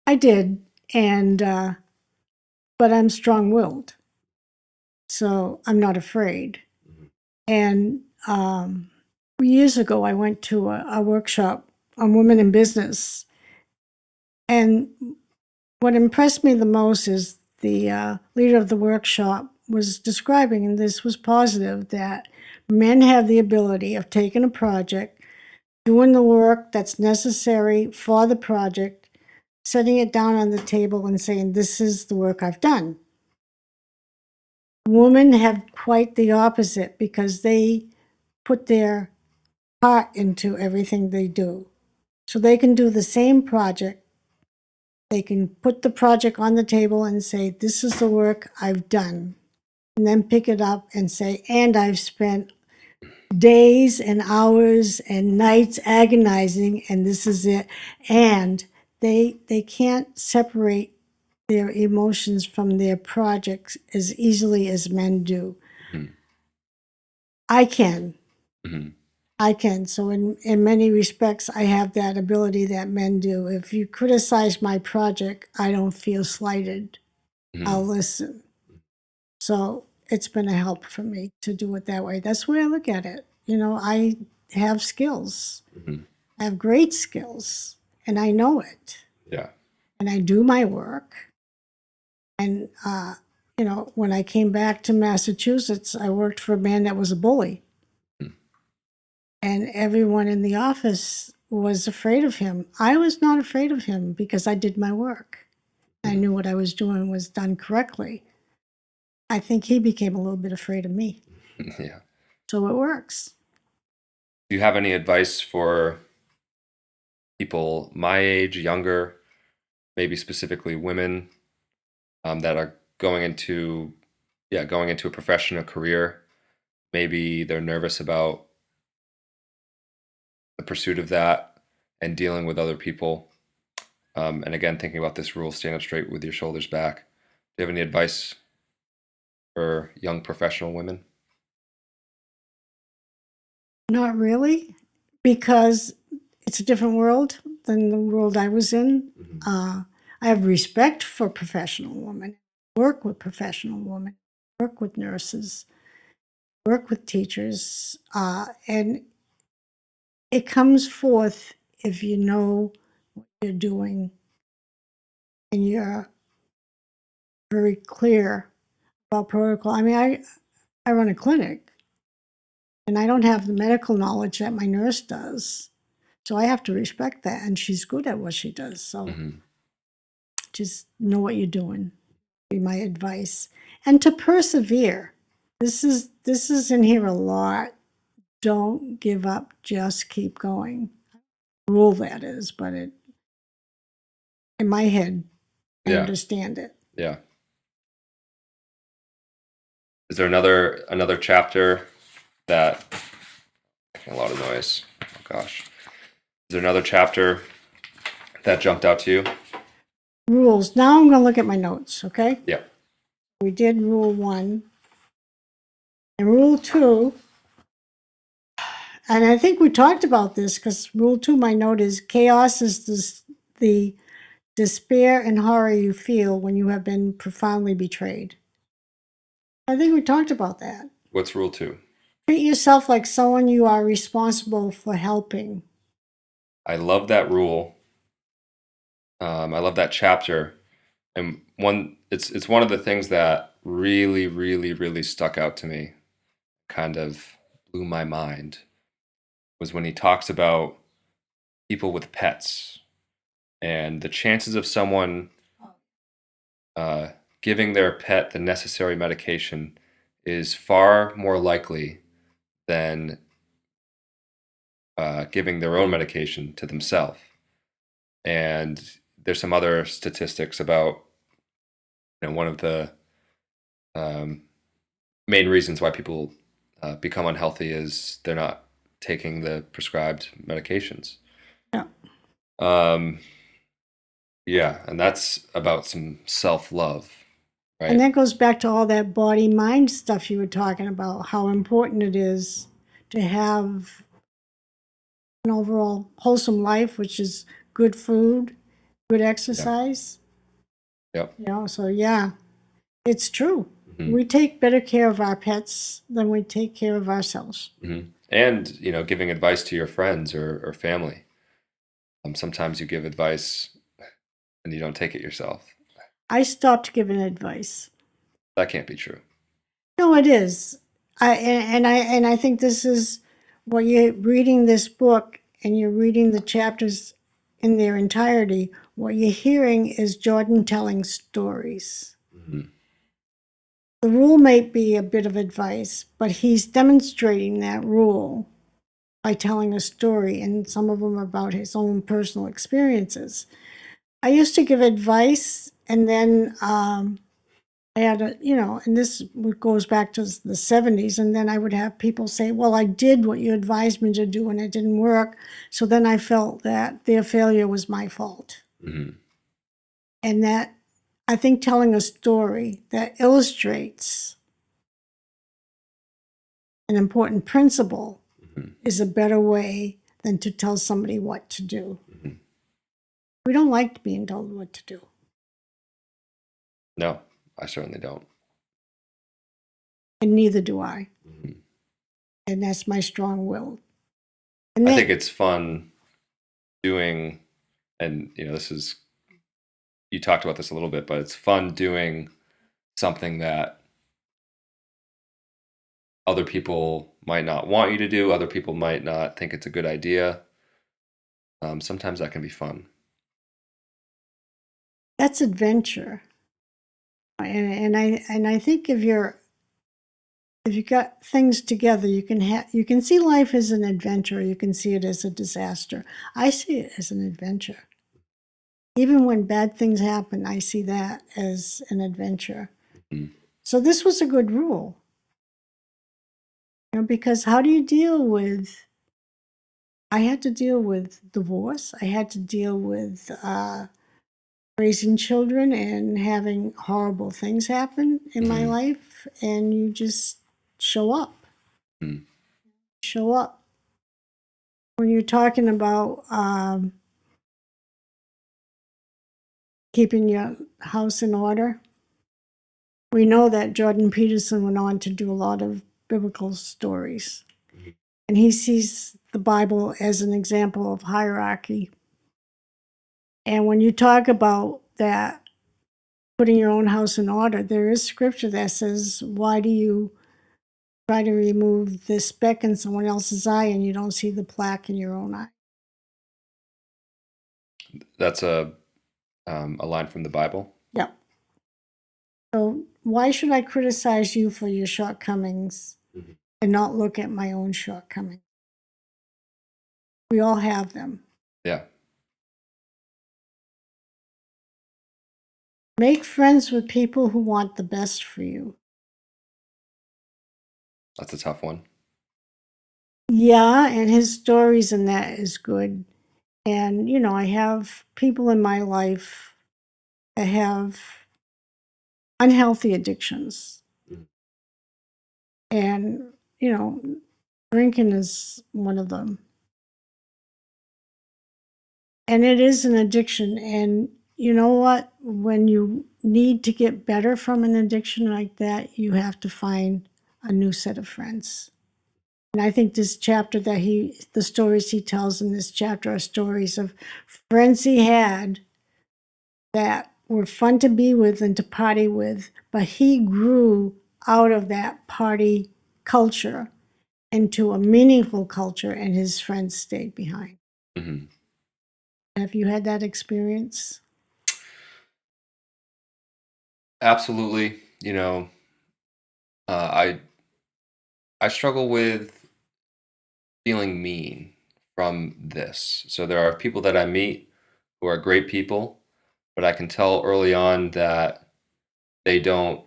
I did, and but I'm strong-willed, so I'm not afraid. And years ago, I went to a workshop on women in business, and what impressed me the most is the leader of the workshop was describing, and this was positive, that men have the ability of taking a project, doing the work that's necessary for the project, setting it down on the table and saying, this is the work I've done. Women have quite the opposite because they put their heart into everything they do. So they can do the same project. They can put the project on the table and say, this is the work I've done. And then pick it up and say, and I've spent days and hours and nights agonizing, and this is it. And they can't separate their emotions from their projects as easily as men do. Mm-hmm. I can. Mm-hmm. I can. So in many respects, I have that ability that men do. If you criticize my project, I don't feel slighted. Mm-hmm. I'll listen. So it's been a help for me to do it that way. That's the way I look at it. I have skills. Mm-hmm. I have great skills, and I know it. Yeah. And I do my work. And, when I came back to Massachusetts, I worked for a man that was a bully. Mm-hmm. And everyone in the office was afraid of him. I was not afraid of him because I did my work. I knew what I was doing was done correctly. I think he became a little bit afraid of me. Yeah. So it works. Do you have any advice for people my age, younger, maybe specifically women, that are going into a profession, a career? Maybe they're nervous about the pursuit of that and dealing with other people. And again, thinking about this rule, stand up straight with your shoulders back. Do you have any advice for young professional women? Not really, because it's a different world than the world I was in. I have respect for professional women, work with professional women, work with nurses, work with teachers, and it comes forth if you know what you're doing and you're very clear about protocol. I mean, I run a clinic and I don't have the medical knowledge that my nurse does. So I have to respect that. And she's good at what she does. So just know what you're doing, be my advice. And to persevere. This is in here a lot. Don't give up, just keep going. Rule that is, but it in my head, I Yeah, understand it. yeah. Is there another chapter that making a lot of noise? Oh gosh. Is there another chapter that jumped out to you? Rules. Now I'm gonna look at my notes, okay? Yeah. We did rule 1. And rule 2, and I think we talked about this because rule 2, my note is chaos is the despair and horror you feel when you have been profoundly betrayed. I think we talked about that. What's rule 2? Treat yourself like someone you are responsible for helping. I love that rule. I love that chapter, and it's one of the things that really, really, really stuck out to me. Kind of blew my mind was when he talks about people with pets and the chances of someone uh, giving their pet the necessary medication is far more likely than giving their own medication to themselves. And there's some other statistics about one of the um, main reasons why people become unhealthy is they're not taking the prescribed medications. Yeah. Um, yeah, and that's about some self-love, And right? that goes back to all that body mind stuff you were talking about, how important it is to have an overall wholesome life, which is good food, good Yeah. exercise. Yep. So yeah, it's true. hmm We take better care of our pets than we take care of ourselves. And giving advice to your friends or family. Sometimes you give advice and you don't take it yourself. I stopped giving advice. That can't be true. No, it is. I think this is what you're reading this book and you're reading the chapters in their entirety. What you're hearing is Jordan telling stories. The rule may be a bit of advice, but he's demonstrating that rule by telling a story, and some of them are about his own personal experiences. I used to give advice, and then I had and this goes back to the 70s, and then I would have people say, well, I did what you advised me to do and it didn't work. So then I felt that their failure was my fault. And that I think telling a story that illustrates an important principle is a better way than to tell somebody what to do. We don't like being told what to do. No, I certainly don't. And neither do I. And that's my strong will. And I then, think it's fun doing, and this is, you talked about this a little bit, but it's fun doing something that other people might not want you to do, other people might not think it's a good idea. Sometimes that can be fun. that's adventure. And I think if you got things together, you can see life as an adventure. You can see it as a disaster. I see it as an adventure. Even when bad things happen, I see that as an adventure. Mhm. So this was a good rule, because how do you deal with I had to deal with divorce. I had to deal with raising children and having horrible things happen in my Hmm. life. And you just show up, Hmm. show up. When you're talking about keeping your house in order, we know that Jordan Peterson went on to do a lot of biblical stories. And he sees the Bible as an example of hierarchy. And when you talk about that, putting your own house in order, there is scripture that says, why do you try to remove the speck in someone else's eye and you don't see the plaque in your own eye? That's a line from the Bible. Yep. So why should I criticize you for your shortcomings and not look at my own shortcomings? We all have them. Yeah, Make friends with people who want the best for you. that's a tough one. Yeah, and his stories in that is good. And, I have people in my life that have unhealthy addictions. And, drinking is one of them. And it is an addiction. And you know what? When you need to get better from an addiction like that, you have to find a new set of friends. And I think this chapter the stories he tells in this chapter are stories of friends he had that were fun to be with and to party with, but he grew out of that party culture into a meaningful culture, and his friends stayed behind. Hmm. Have you had that experience? Absolutely. I struggle with feeling mean from this. So there are people that I meet who are great people, but I can tell early on that they don't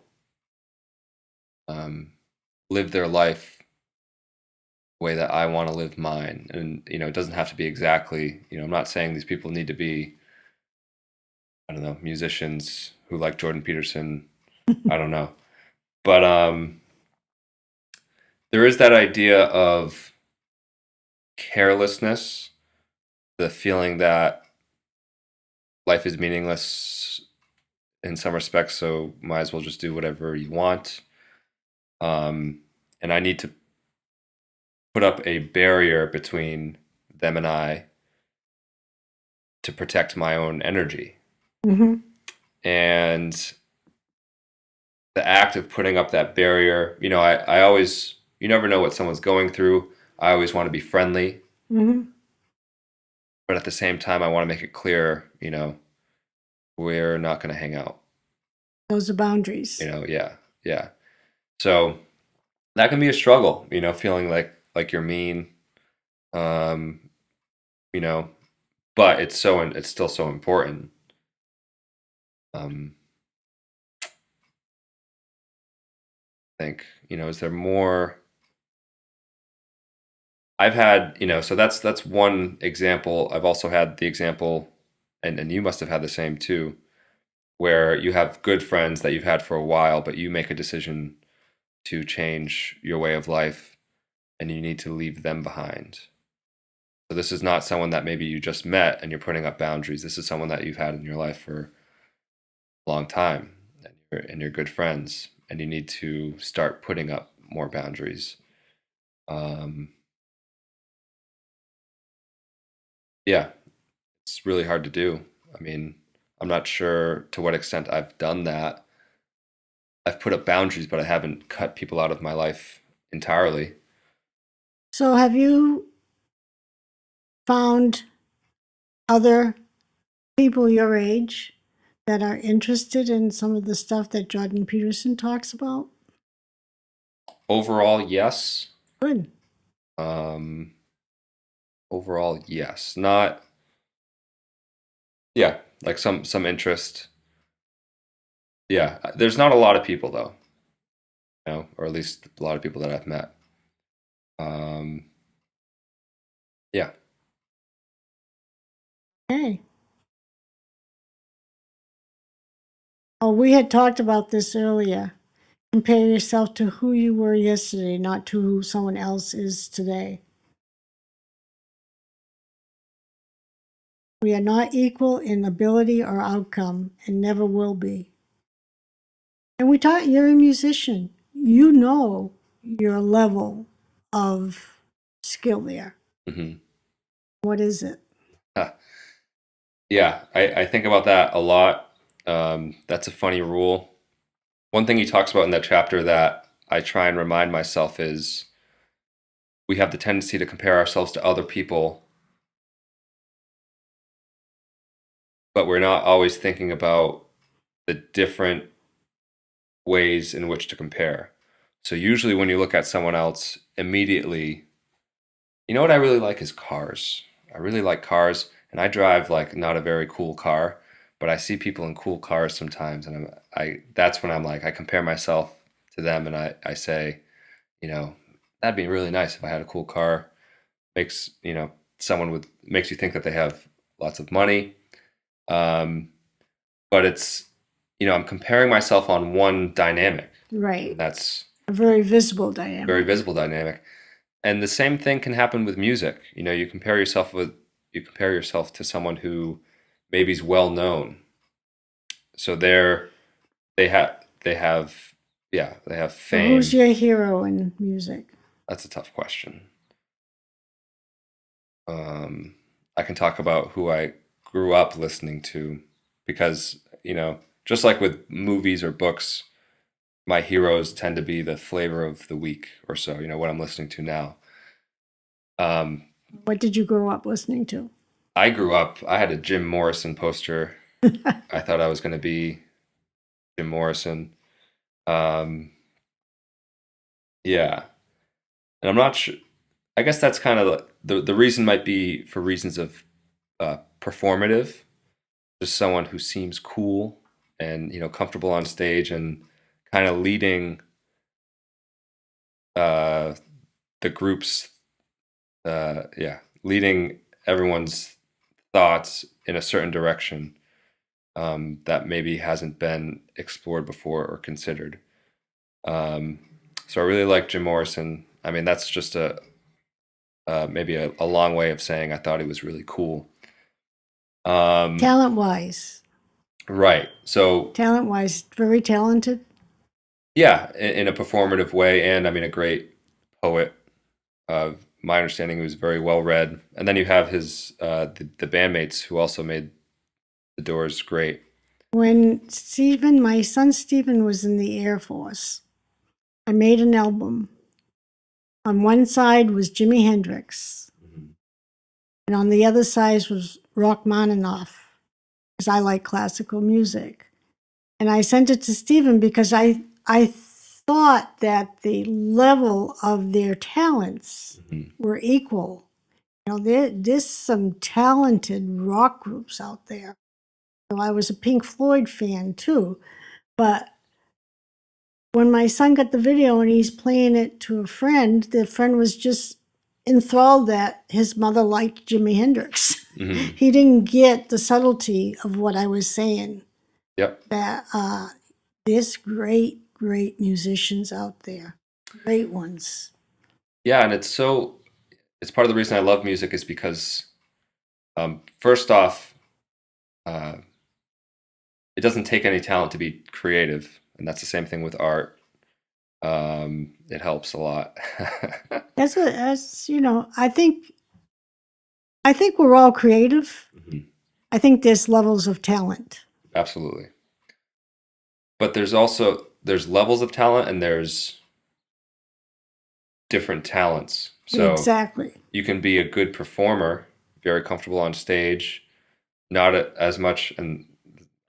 um, live their life the way that I want to live mine. And it doesn't have to be exactly. I'm not saying these people need to be, I don't know, musicians who like Jordan Peterson. I don't know, but there is that idea of carelessness, the feeling that life is meaningless in some respects, so might as well just do whatever you want. Um, and I need to put up a barrier between them and I to protect my own energy. Mm-hmm. And the act of putting up that barrier, I always, you never know what someone's going through. I always want to be friendly, Mm-hmm. but at the same time, I want to make it clear, we're not going to hang out. Those are boundaries. Yeah, yeah. So that can be a struggle, feeling like you're mean, um, you know, but it's still so important. Um, I think, is there more? I've had, so that's one example. I've also had the example, and you must have had the same too, where you have good friends that you've had for a while, but you make a decision to change your way of life and you need to leave them behind. So this is not someone that maybe you just met and you're putting up boundaries. This is someone that you've had in your life for a long time and you're good friends and you need to start putting up more boundaries. Um, yeah, it's really hard to do. I mean, I'm not sure to what extent I've done that. I've put up boundaries, but I haven't cut people out of my life entirely. So, have you found other people your age that are interested in some of the stuff that Jordan Peterson talks about? Overall, yes. Good. Um, overall, yes. Not, yeah, like some interest. Yeah, there's not a lot of people though, or at least a lot of people that I've met. Um, yeah. Okay. Oh, we had talked about this earlier. Compare yourself to who you were yesterday, not to who someone else is today. We are not equal in ability or outcome and never will be. And we taught you're a musician. You know your level of skill there. Hmm. What is it? Yeah, I think about that a lot. That's a funny rule. One thing he talks about in that chapter that I try and remind myself is we have the tendency to compare ourselves to other people, but we're not always thinking about the different ways in which to compare. So usually when you look at someone else, immediately, you know what I really like is cars. I really like cars, and I drive like not a very cool car, but I see people in cool cars sometimes, and I that's when I'm like I compare myself to them, and I say, you know, that'd be really nice if I had a cool car. Makes someone with makes you think that they have lots of money, um, but it's I'm comparing myself on one dynamic, and Right. that's A very visible a very dynamic. visible dynamic. And the same thing can happen with music. You compare yourself to someone who maybe is well known. So they have they have So who's fame. your hero in music? That's a tough question. I can talk about who I grew up listening to because, just like with movies or books, my heroes tend to be the flavor of the week or so, what I'm listening to now. Um, What did you grow up listening to? I had a Jim Morrison poster. I thought I was going to be Jim Morrison. Um, yeah. And I'm not sure. I guess that's kind of the reason might be for reasons of performative, just someone who seems cool and comfortable on stage and kind of leading uh, the group's leading everyone's thoughts in a certain direction that maybe hasn't been explored before or considered. Um, so I really like Jim Morrison. I mean, that's just a maybe a long way of saying I thought he was really cool. Um, Talent wise. right. So Talent wise, very talented. yeah, in a performative way, and I mean a great poet. My understanding, he was very well read. And then you have his the bandmates who also made the Doors great. When my son Stephen was in the Air Force, I made an album. On one side was Jimi Hendrix, and on the other side was Rachmaninoff, because I like classical music. And I sent it to Stephen because I thought that the level of their talents Mhm. were equal. There's some talented rock groups out there. So I was a Pink Floyd fan too, but when my son got the video and he's playing it to a friend, the friend was just enthralled that his mother liked Jimi Hendrix. Mhm. He didn't get the subtlety of what I was saying. Yep. That there's great musicians out there, great ones. Yeah, and it's part of the reason I love music is because first off, uh, it doesn't take any talent to be creative, and that's the same thing with art. It helps a lot. That's I think we're all creative. Mhm. I think there's levels of talent. Absolutely. But there's levels of talent and there's different talents. So Exactly. you can be a good performer, very comfortable on stage, not as much, and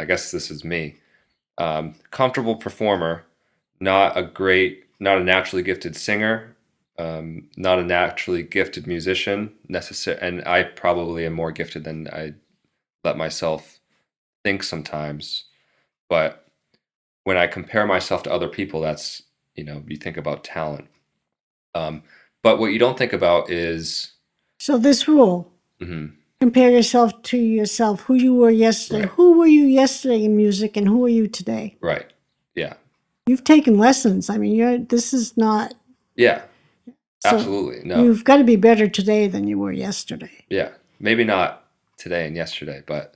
I guess this is me, comfortable performer, not a naturally gifted singer, not a naturally gifted musician, and I probably am more gifted than I let myself think sometimes. But when I compare myself to other people, that's you think about talent. Um, but what you don't think about is So this rule, mhm, compare yourself to yourself, who you were yesterday. Right. Who were you yesterday in music and who are you today? Right. Yeah. You've taken lessons. I mean, this is not, Yeah. so Absolutely. No. you've got to be better today than you were yesterday. Yeah. Maybe not today and yesterday, but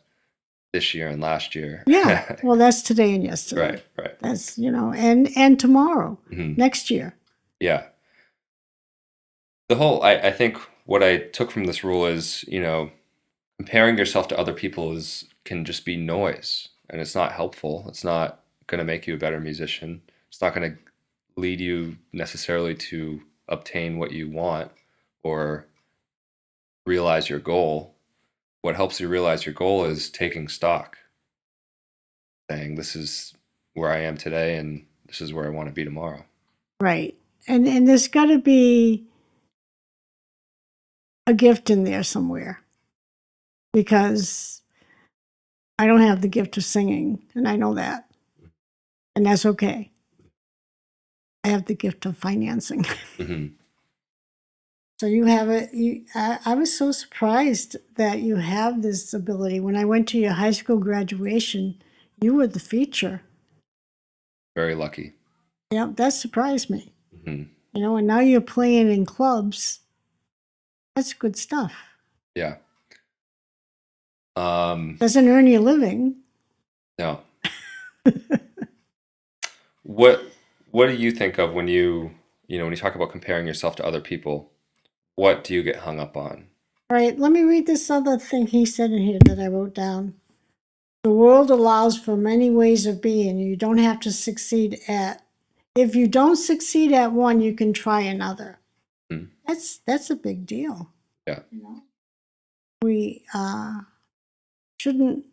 this year and last year. Yeah, well, that's today and yesterday. Right. Right. That's, and tomorrow, Hmm. next year. Yeah. I think what I took from this rule is, comparing yourself to other people can just be noise and it's not helpful. It's not going to make you a better musician. It's not going to lead you necessarily to obtain what you want or realize your goal. What helps you realize your goal is taking stock, saying this is where I am today and this is where I want to be tomorrow. Right. And there's got to be a gift in there somewhere because I don't have the gift of singing, and I know that. And that's okay. I have the gift of financing. Hmm. So you have it. I was so surprised that you have this ability. When I went to your high school graduation, you were the feature. Very lucky. Yeah, that surprised me. Hmm. And now you're playing in clubs. That's good stuff. Yeah. Doesn't earn you a living. No. What What do you think of when you talk about comparing yourself to other people? What do you get hung up on? All right, let me read this other thing he said in here that I wrote down. The world allows for many ways of being. You don't have to succeed at. If you don't succeed at one, you can try another. Hmm. That's a big deal. Yeah. We shouldn't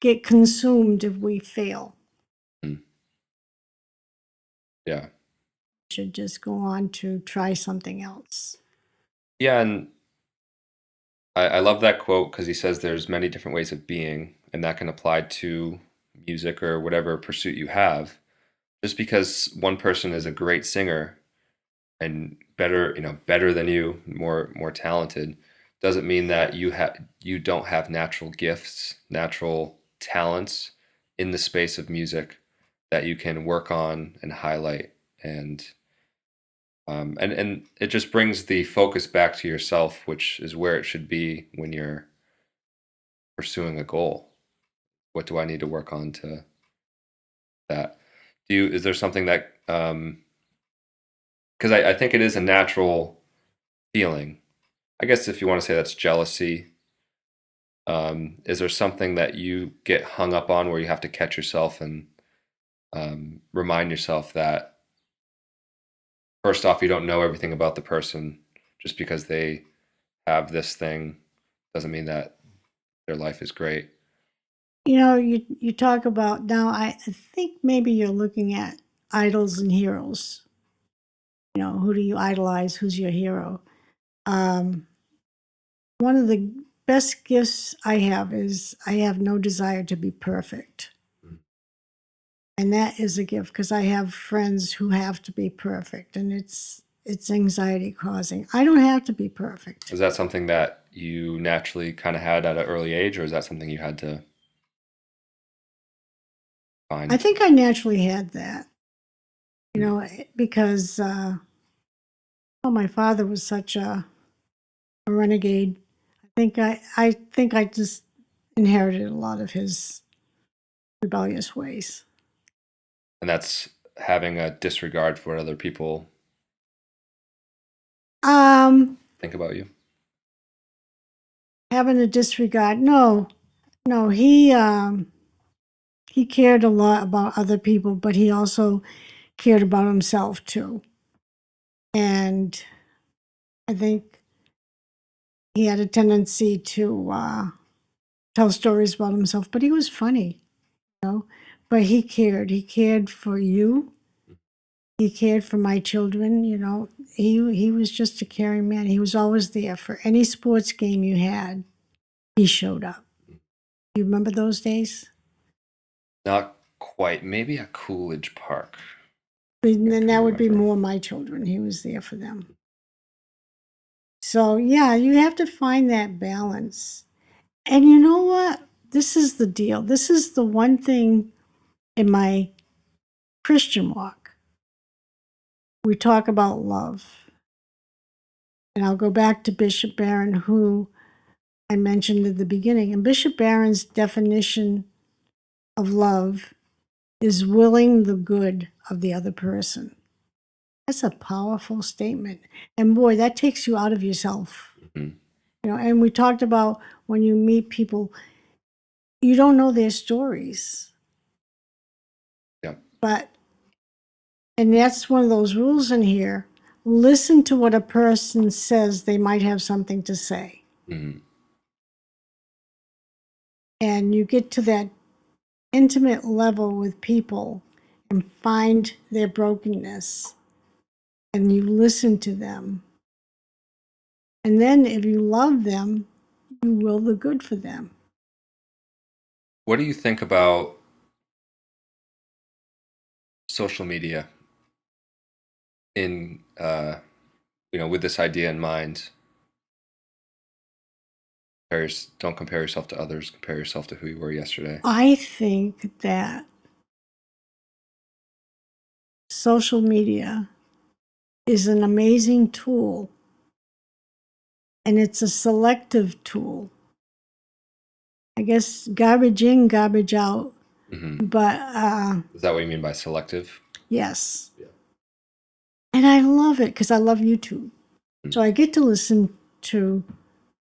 get consumed if we fail. Hmm. Yeah. We should just go on to try something else. Yeah, and I love that quote because he says there's many different ways of being, and that can apply to music or whatever pursuit you have. Just because one person is a great singer and better than you, more talented, doesn't mean that you don't have natural gifts, natural talents in the space of music that you can work on and highlight and it just brings the focus back to yourself, which is where it should be when you're pursuing a goal. What do I need to work on to that? Is there something that because I think it is a natural feeling. I guess if you want to say that's jealousy, is there something that you get hung up on where you have to catch yourself and remind yourself that first off, you don't know everything about the person just because they have this thing doesn't mean that their life is great. You talk about now. I think maybe you're looking at idols and heroes. Who do you idolize? Who's your hero? Um, One of the best gifts I have is I have no desire to be perfect. And that is a gift because I have friends who have to be perfect and it's anxiety causing. I don't have to be perfect. Is that something that you naturally kind of had at an early age, or is that something you had to I find? think I naturally had that, because my father was such a renegade. I think I just inherited a lot of his rebellious ways. And that's having a disregard for what other people Um, think about you. Having a disregard. No, no, he cared a lot about other people, but he also cared about himself too. And I think he had a tendency to tell stories about himself, but he was funny, you know. But he cared. He cared for you. He cared for my children. He was just a caring man. He was always there for any sports game you had. He showed up. You remember those days? Not quite. Maybe a Coolidge Park. And I then can that would be remember. more my children. He was there for them. So, yeah, you have to find that balance. And you know what? This is the deal. This is the one thing in my Christian walk. We talk about love. And I'll go back to Bishop Barron, who I mentioned at the beginning. And Bishop Barron's definition of love is willing the good of the other person. That's a powerful statement. And boy, that takes you out of yourself. Hmm. You know, and we talked about when you meet people, you don't know their stories. Yeah. But, and that's one of those rules in here. Listen to what a person says, they might have something to say. Hmm. And you get to that intimate level with people and find their brokenness and you listen to them. And then if you love them, you will the good for them. What do you think about social media in with this idea in mind? Don't compare yourself to others. Compare yourself to who you were yesterday. I think that social media is an amazing tool and it's a selective tool. I guess garbage in, garbage out. Hmm. But Is that what you mean by selective? yes. Yeah. And I love it because I love YouTube. Mm. So I get to listen to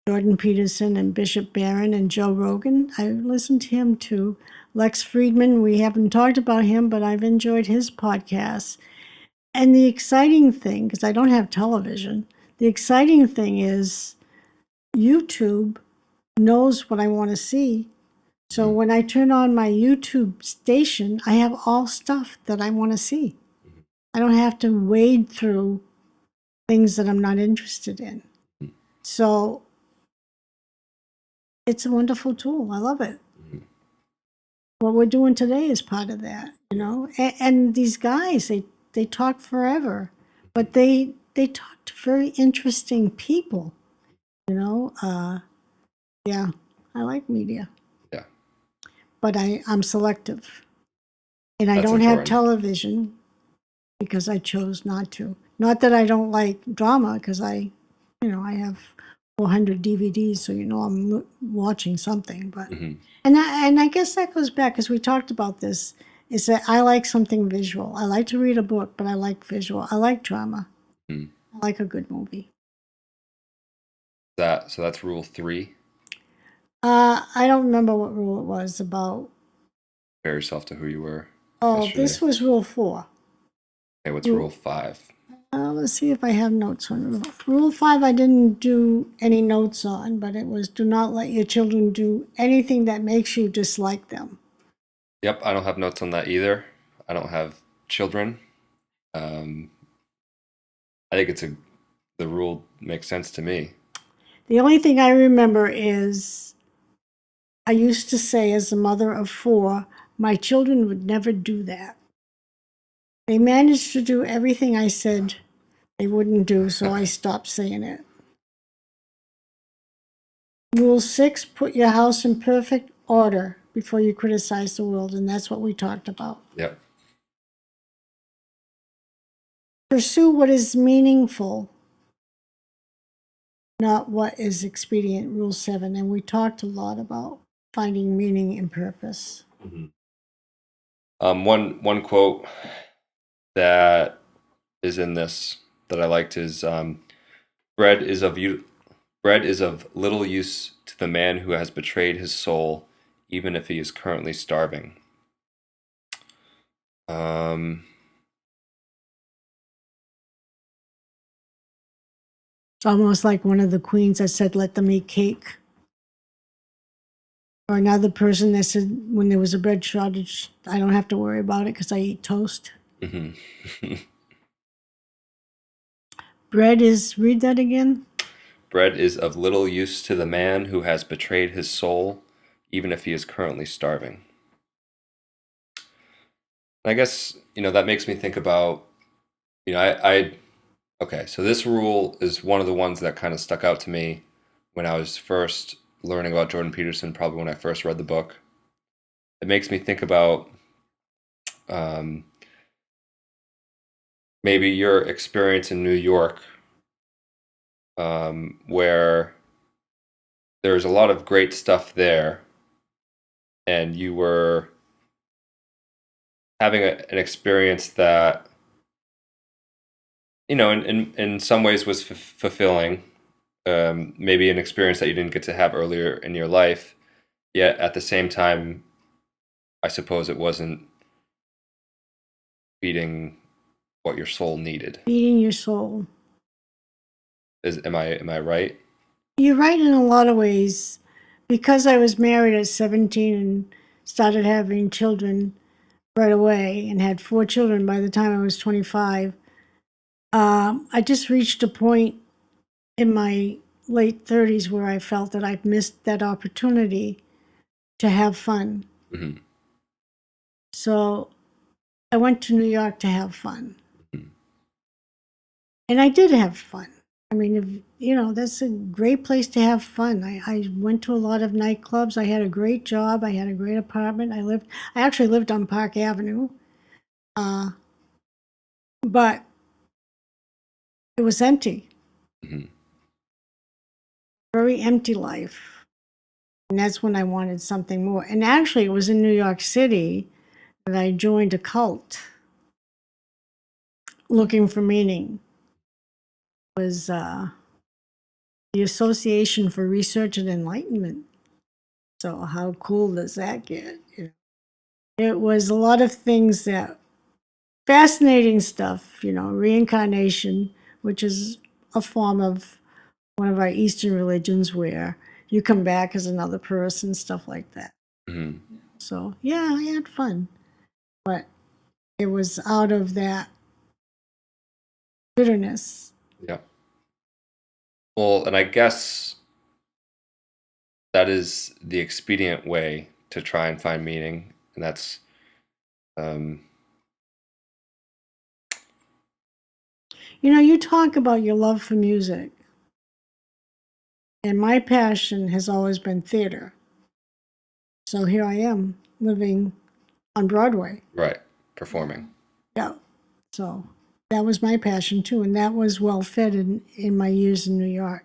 Jordan Peterson and Bishop Barron and Joe Rogan. I listened to him too. Lex Friedman, we haven't talked about him, but I've enjoyed his podcast. And the exciting thing, because I don't have television, the exciting thing is YouTube knows what I want to see. So when I turn on my YouTube station, I have all stuff that I want to see. I don't have to wade through things that I'm not interested in. So it's a wonderful tool. I love it. What we're doing today is part of that, you know. And these guys, they talk forever, but they talk to very interesting people, you know. Yeah, I like media, Yeah, but I'm selective, and I that's don't have important. television because I chose not to. Not that I don't like drama, because I have 400 DVDs, so I'm watching something. But Hmm. and I guess that goes back because we talked about this. Is that I like something visual. I like to read a book, but I like visual. I like drama. Hmm. I like a good movie. That's rule 3. I don't remember what rule it was about. Compare yourself to who you were Oh, yesterday. this was rule 4. Okay, what's Rule, rule 5? let's see if I have notes on rule 5. I didn't do any notes on, but it was do not let your children do anything that makes you dislike them. Yep, I don't have notes on that either. I don't have children. Um, I think the rule makes sense to me. The only thing I remember is I used to say, as a mother of 4, my children would never do that. They managed to do everything I said they wouldn't do, so I stopped saying it. Rule 6, put your house in perfect order before you criticize the world, and that's what we talked about. Yep. Pursue what is meaningful, not what is expedient. Rule 7, and we talked a lot about finding meaning and purpose. Mhm. One quote that is in this that I liked is bread is of you bread is of little use to the man who has betrayed his soul, even if he is currently starving. Um, It's almost like one of the queens that said, let them eat cake. Or another person that said, when there was a bread shortage, I don't have to worry about it because I eat toast. mhm. Bread is, read that again. Bread is of little use to the man who has betrayed his soul, even if he is currently starving. I guess, that makes me think about, I Okay, so this rule is one of the ones that kind of stuck out to me when I was first learning about Jordan Peterson, probably when I first read the book. It makes me think about um, maybe your experience in New York, where there's a lot of great stuff there, and you were having an experience that, in some ways was fulfilling, maybe an experience that you didn't get to have earlier in your life, yet at the same time, I suppose it wasn't feeding what your soul needed. Feeding your soul. Am I right? You're right in a lot of ways. Because I was married at 17 and started having children right away and had 4 children by the time I was 25, I just reached a point in my late 30s where I felt that I'd missed that opportunity to have fun. Hmm. So I went to New York to have fun. Hmm. And I did have fun. I mean, that's a great place to have fun. I went to a lot of nightclubs. I had a great job. I had a great apartment. I actually lived on Park Avenue. Uh, but it was empty, Hmm. very empty life. And that's when I wanted something more. And actually, it was in New York City that I joined a cult looking for meaning. It was the Association for Research and Enlightenment. So how cool does that get? It was a lot of things that fascinating stuff, reincarnation, which is a form of one of our Eastern religions where you come back as another person, stuff like that. Hmm. So, yeah, I had fun, but it was out of that bitterness. Yeah. Well, and I guess that is the expedient way to try and find meaning, and that's um, You talk about your love for music, and my passion has always been theater. So here I am living on Broadway. right, performing. Yeah. So that was my passion too, and that was well fed in my years in New York.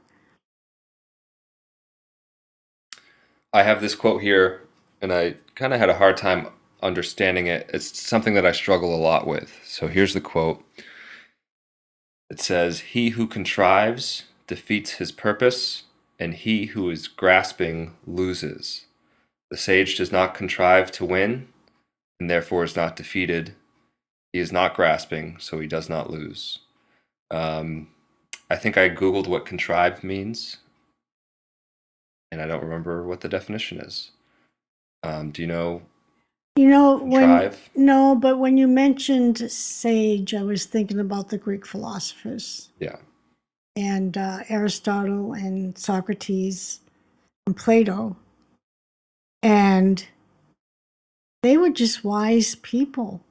I have this quote here, and I kind of had a hard time understanding it. It's something that I struggle a lot with. So here's the quote. It says, "He who contrives defeats his purpose, and he who is grasping loses. The sage does not contrive to win, and therefore is not defeated. He is not grasping, so he does not lose." Um, I think I Googled what contrive means, and I don't remember what the definition is. Do you know When contrive? no, but when you mentioned sage, I was thinking about the Greek philosophers Yeah. and Aristotle and Socrates and Plato, and they were just wise people.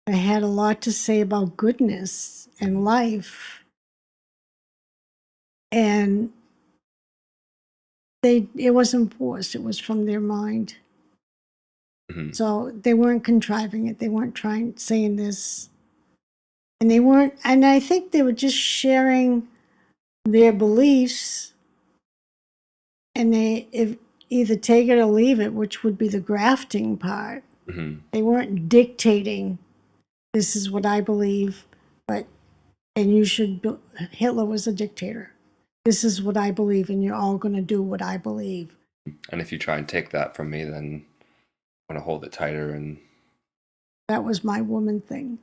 They had a lot to say about goodness and life, and it wasn't forced; it was from their mind. Hmm. So they weren't contriving it. They weren't trying saying this, and they weren't. And I think they were just sharing their beliefs, and if either take it or leave it, which would be the grafting part. Hmm. They weren't dictating. This is what I believe, but and you should. Hitler was a dictator. This is what I believe, and you're all going to do what I believe. And if you try and take that from me, then I'm gonna hold it tighter. And That was my woman thing.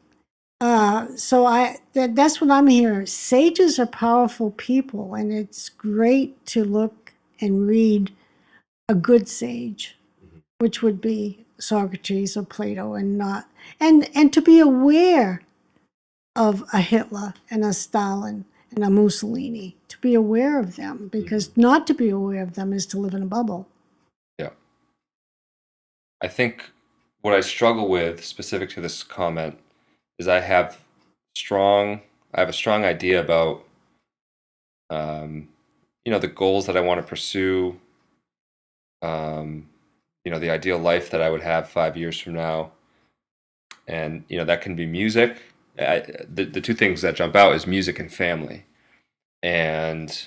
So that's what I'm hearing. Sages are powerful people, and it's great to look and read a good sage, which would be Socrates or Plato, and not and to be aware of a Hitler and a Stalin and a Mussolini, to be aware of them, because not to be aware of them is to live in a bubble. yeah, I think what I struggle with, specific to this comment, is I have strong I have a strong idea about um, the goals that I want to pursue, um, the ideal life that I would have 5 years from now. And, that can be music. The two things that jump out is music and family. And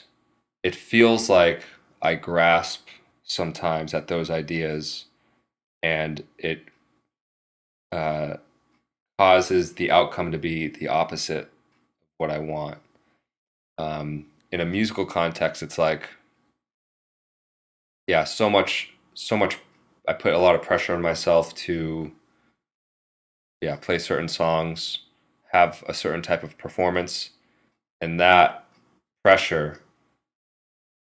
it feels like I grasp sometimes at those ideas, and it uh, causes the outcome to be the opposite of what I want. In a musical context, it's like, yeah, so much. I put a lot of pressure on myself to, yeah, play certain songs, have a certain type of performance, and that pressure,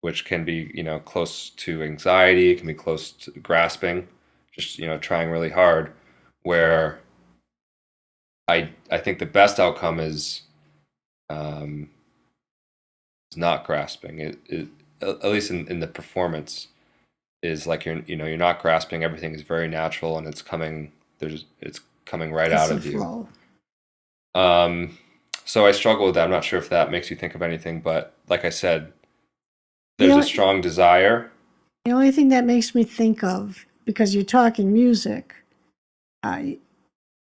which can be, close to anxiety, it can be close to grasping, just, trying really hard, where I think the best outcome um, is not grasping. At least in the performance, is like you're not grasping. Everything is very natural, and it's coming right It's out a of you. flow. Um, so I struggle with that. I'm not sure if that makes you think of anything, but like I said, The there's a only, strong desire. the only thing that makes me think of, because you're talking music, uh,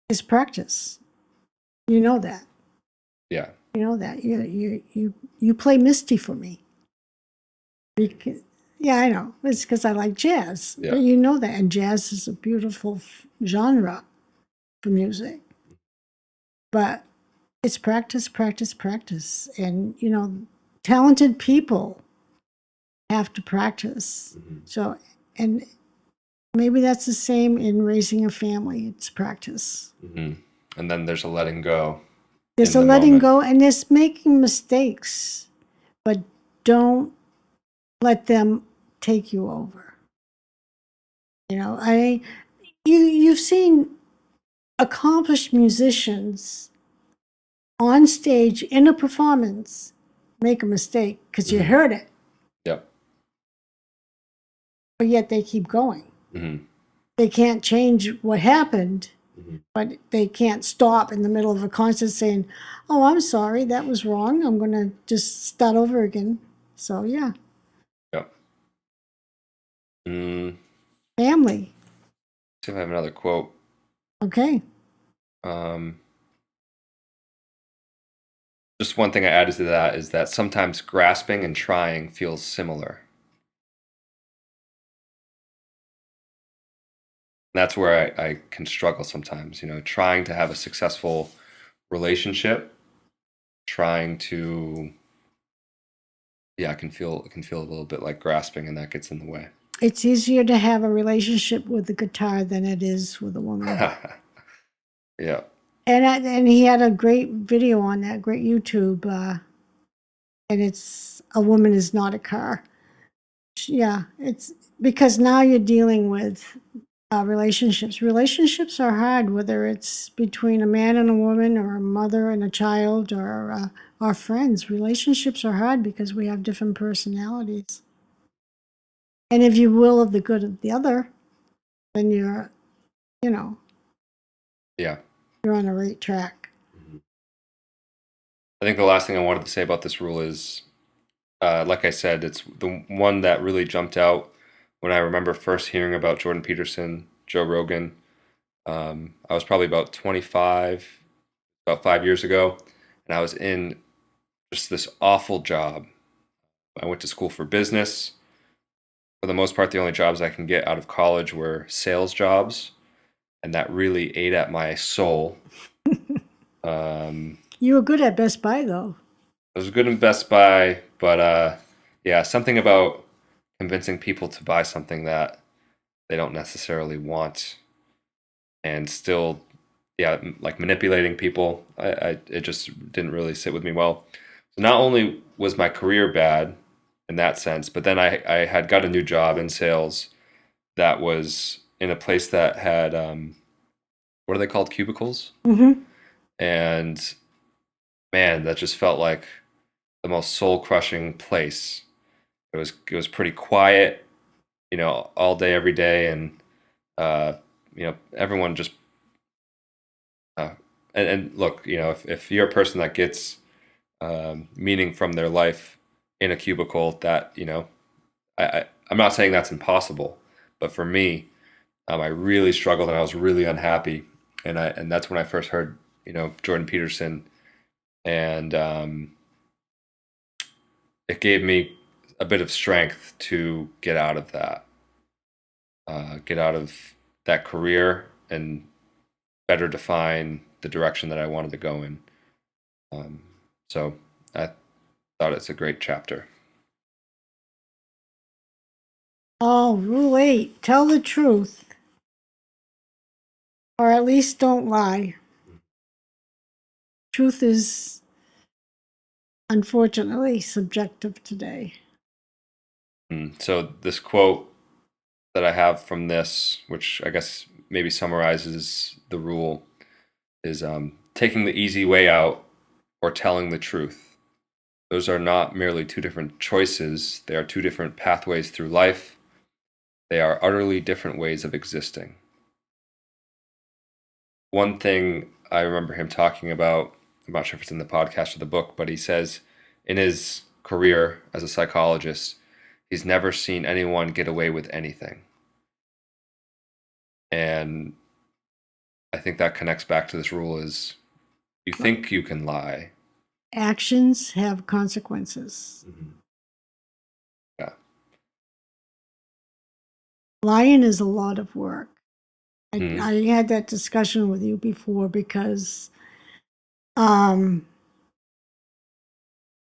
is practice. You know that. Yeah, You know that. You play Misty for me. Because, yeah, I know. It's because I like jazz. yeah. But you know that. And jazz is a beautiful genre for music. But it's practice, practice, practice. And, talented people have to practice. Mhm. So, and maybe that's the same in raising a family. It's practice. Hmm. And then there's a letting go There's in a the letting moment. go and there's making mistakes, but don't let them take you over. You've seen accomplished musicians on stage in a performance make a mistake because you Hmm. heard it, Yep. but yet they keep going. Hmm. They can't change what happened, Hmm. but they can't stop in the middle of a concert saying, "Oh, I'm sorry, that was wrong. I'm going to just start over again." So, yeah, Yep. Mm, family. see if I have another quote. Okay. Um, just one thing I added to that is that sometimes grasping and trying feels similar. That's where I can struggle sometimes, trying to have a successful relationship, trying to, yeah, it can feel a little bit like grasping, and that gets in the way. It's easier to have a relationship with the guitar than it is with a woman. Yeah. And he had a great video on that, great YouTube, and it's a woman is not a car. Yeah, it's because now you're dealing with relationships. Relationships are hard, whether it's between a man and a woman, or a mother and a child, or our friends. Relationships are hard because we have different personalities. And if you will of the good of the other, then you know, Yeah. you're on the right track. Mhm. I think the last thing I wanted to say about this rule is, like I said, it's the one that really jumped out when I remember first hearing about Jordan Peterson, Joe Rogan. I was probably about 25, about 5 years ago, and I was in just this awful job. I went to school for business. For the most part, the only jobs I can get out of college were sales jobs, and that really ate at my soul. Um, You were good at Best Buy, though. I was good in Best Buy, but yeah, something about convincing people to buy something that they don't necessarily want, and still, yeah, like manipulating people. It just didn't really sit with me well. So not only was my career bad in that sense, but then I had got a new job in sales that was in a place that had what are they called, cubicles? Mm-hmm. And man, that just felt like the most soul crushing place. It was pretty quiet, all day every day, and everyone just uh, and look, if you're a person that gets meaning from their life in a cubicle that, I'm not saying that's impossible, but for me, I really struggled and I was really unhappy. And that's when I first heard, Jordan Peterson. And it gave me a bit of strength to get out of that career and better define the direction that I wanted to go in. Um, so I thought it's a great chapter. Oh, Rule 8, tell the truth, or at least don't lie. Truth is unfortunately subjective today. So this quote that I have from this, which I guess maybe summarizes the rule, is taking the easy way out or telling the truth. Those are not merely two different choices, they are two different pathways through life. They are utterly different ways of existing. One thing I remember him talking about, I'm not sure if it's in the podcast or the book, but he says in his career as a psychologist, he's never seen anyone get away with anything. And I think that connects back to this rule is you think you can lie. Actions have consequences. Yeah. Lying is a lot of work. Mm-hmm. I had that discussion with you before because um,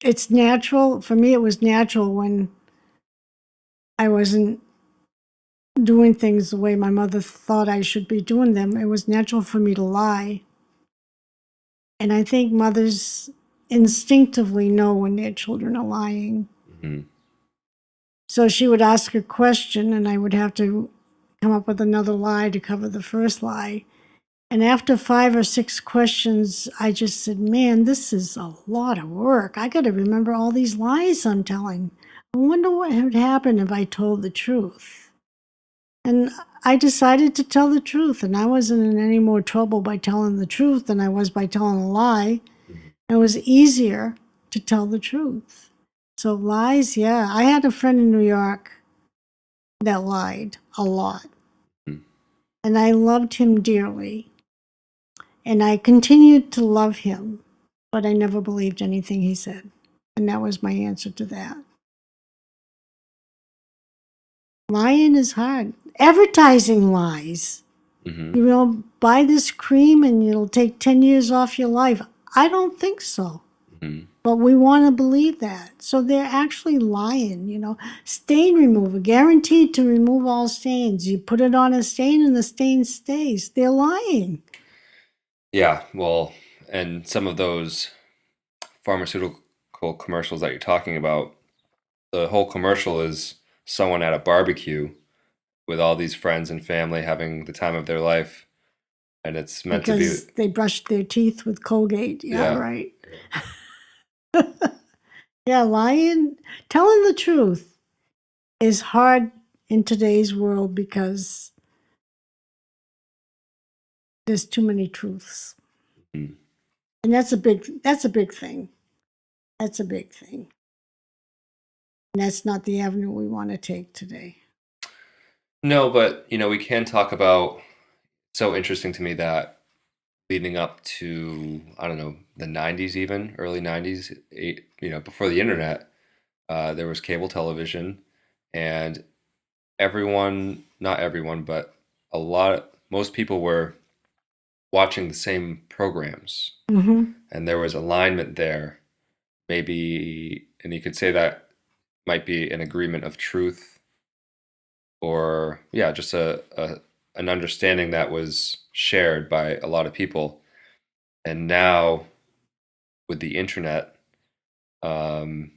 it's natural. For me, it was natural when I wasn't doing things the way my mother thought I should be doing them. It was natural for me to lie. And I think mothers instinctively know when their children are lying. Mm-hmm. So she would ask a question, and I would have to come up with another lie to cover the first lie. And after 5 or 6 questions, I just said, man, this is a lot of work. I got to remember all these lies I'm telling. I wonder what would happen if I told the truth. And I decided to tell the truth, and I wasn't in any more trouble by telling the truth than I was by telling a lie. It was easier to tell the truth. So lies, yeah. I had a friend in New York that lied a lot, and I loved him dearly. And I continued to love him, but I never believed anything he said. And that was my answer to that. Lying is hard. Advertising lies. Mm-hmm. You know, buy this cream and it'll take 10 years off your life. I don't think so. Mm-hmm. But we want to believe that. So they're actually lying, Stain remover, guaranteed to remove all stains. You put it on a stain and the stain stays. They're lying. Yeah, well, and some of those pharmaceutical commercials that you're talking about, the whole commercial is someone at a barbecue with all these friends and family having the time of their life, and it's meant to be, Because they brushed their teeth with Colgate. Yeah, yeah. right. Yeah, lying, telling the truth is hard in today's world because there's too many truths. Mm. And that's a big thing. That's a big thing. And that's not the avenue we want to take today. No, but we can talk about. So interesting to me that leading up to, I don't know, the '90s, even early '90s, before the internet, there was cable television, and everyone, not everyone, but most people were watching the same programs, Mm-hmm. and there was alignment there. Maybe, and you could say that might be an agreement of truth, or yeah, just an understanding that was shared by a lot of people. And now with the internet, um,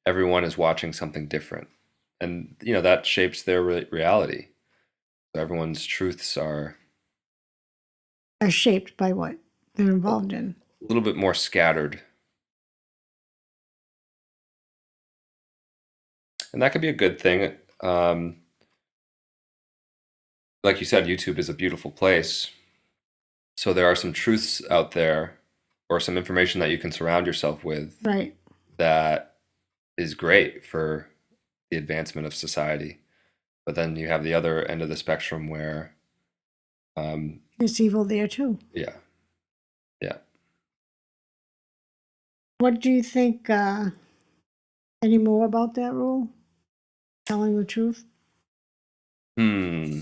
everyone is watching something different, and that shapes their reality. So everyone's truths are Are shaped by what they're a involved in. little bit more scattered, and that could be a good thing. Like you said, YouTube is a beautiful place, so there are some truths out there or some information that you can surround yourself with Right. that is great for the advancement of society. But then you have the other end of the spectrum where, um, There's evil there too. yeah, yeah. What do you think, any more about that rule? Telling the truth? Hmm.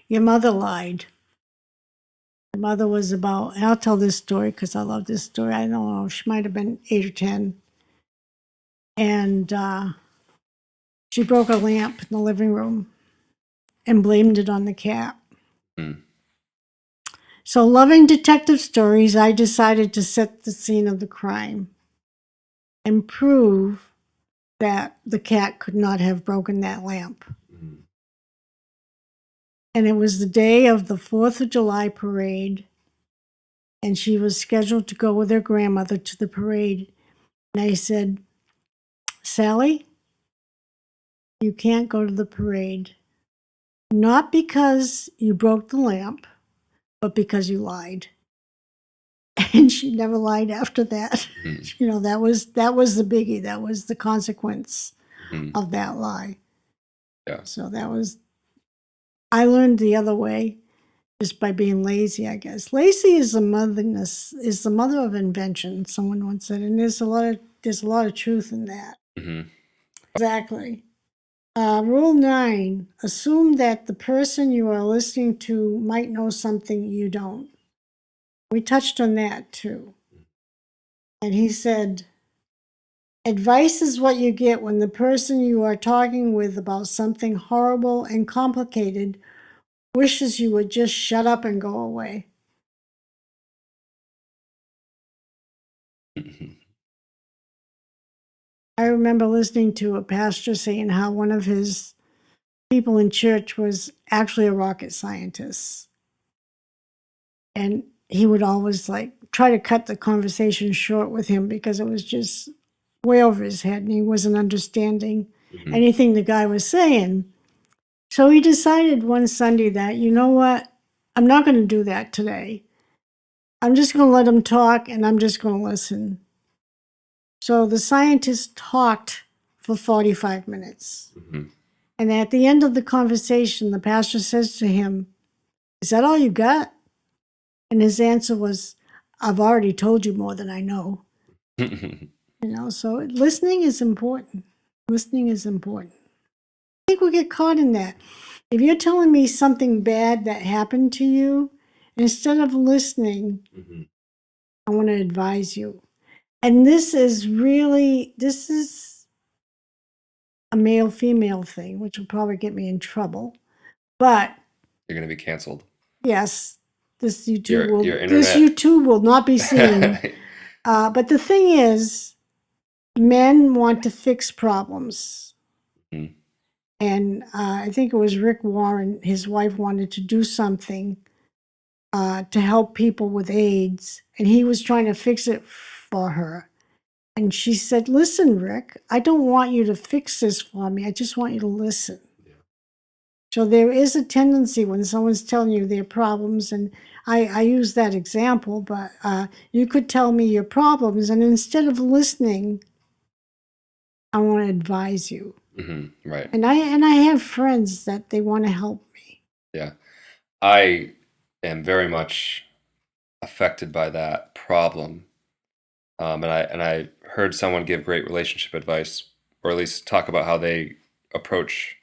Your mother lied. Your mother was about, and I'll tell this story because I love this story. I don't know, she might have been 8 or 10. And she broke a lamp in the living room and blamed it on the cat. Hmm. So, loving detective stories, I decided to set the scene of the crime and prove that the cat could not have broken that lamp. And it was the day of the 4th of July parade, and she was scheduled to go with her grandmother to the parade. And I said, Sally, you can't go to the parade. Not because you broke the lamp, but because you lied. And she never lied after that. Hmm. You know, that was the biggie. That was the consequence Hmm. of that lie. Yeah. So I learned the other way just by being lazy, I guess. Lazy is the mother of invention, someone once said, and there's a lot of truth in that. Hmm. Exactly. Rule 9, assume that the person you are listening to might know something you don't. We touched on that too. And he said, advice is what you get when the person you are talking with about something horrible and complicated wishes you would just shut up and go away. I remember listening to a pastor saying how one of his people in church was actually a rocket scientist. And he would always like try to cut the conversation short with him because it was just way over his head and he wasn't understanding Hmm. anything the guy was saying. So he decided one Sunday that, you know what, I'm not going to do that today. I'm just going to let him talk and I'm just going to listen. So the scientist talked for 45 minutes. Hmm. And at the end of the conversation, the pastor says to him, is that all you got? And his answer was, I've already told you more than I know. So listening is important. Listening is important. I think we get caught in that. If you're telling me something bad that happened to you, instead of listening, I want to advise you. And this is a male female thing, which will probably get me in trouble. But You're going to be canceled. yes, Your this internet. YouTube will not be seen. But the thing is, men want to fix problems. Mhm. And I think it was Rick Warren, his wife wanted to do something to help people with AIDS, and he was trying to fix it for her. And she said, listen, Rick, I don't want you to fix this for me. I just want you to listen. So there is a tendency when someone's telling you their problems, and I use that example, but you could tell me your problems, and instead of listening, I want to advise you. Hmm. Right. And I have friends that they want to help me. Yeah. I am very much affected by that problem. And I heard someone give great relationship advice, or at least talk about how they approach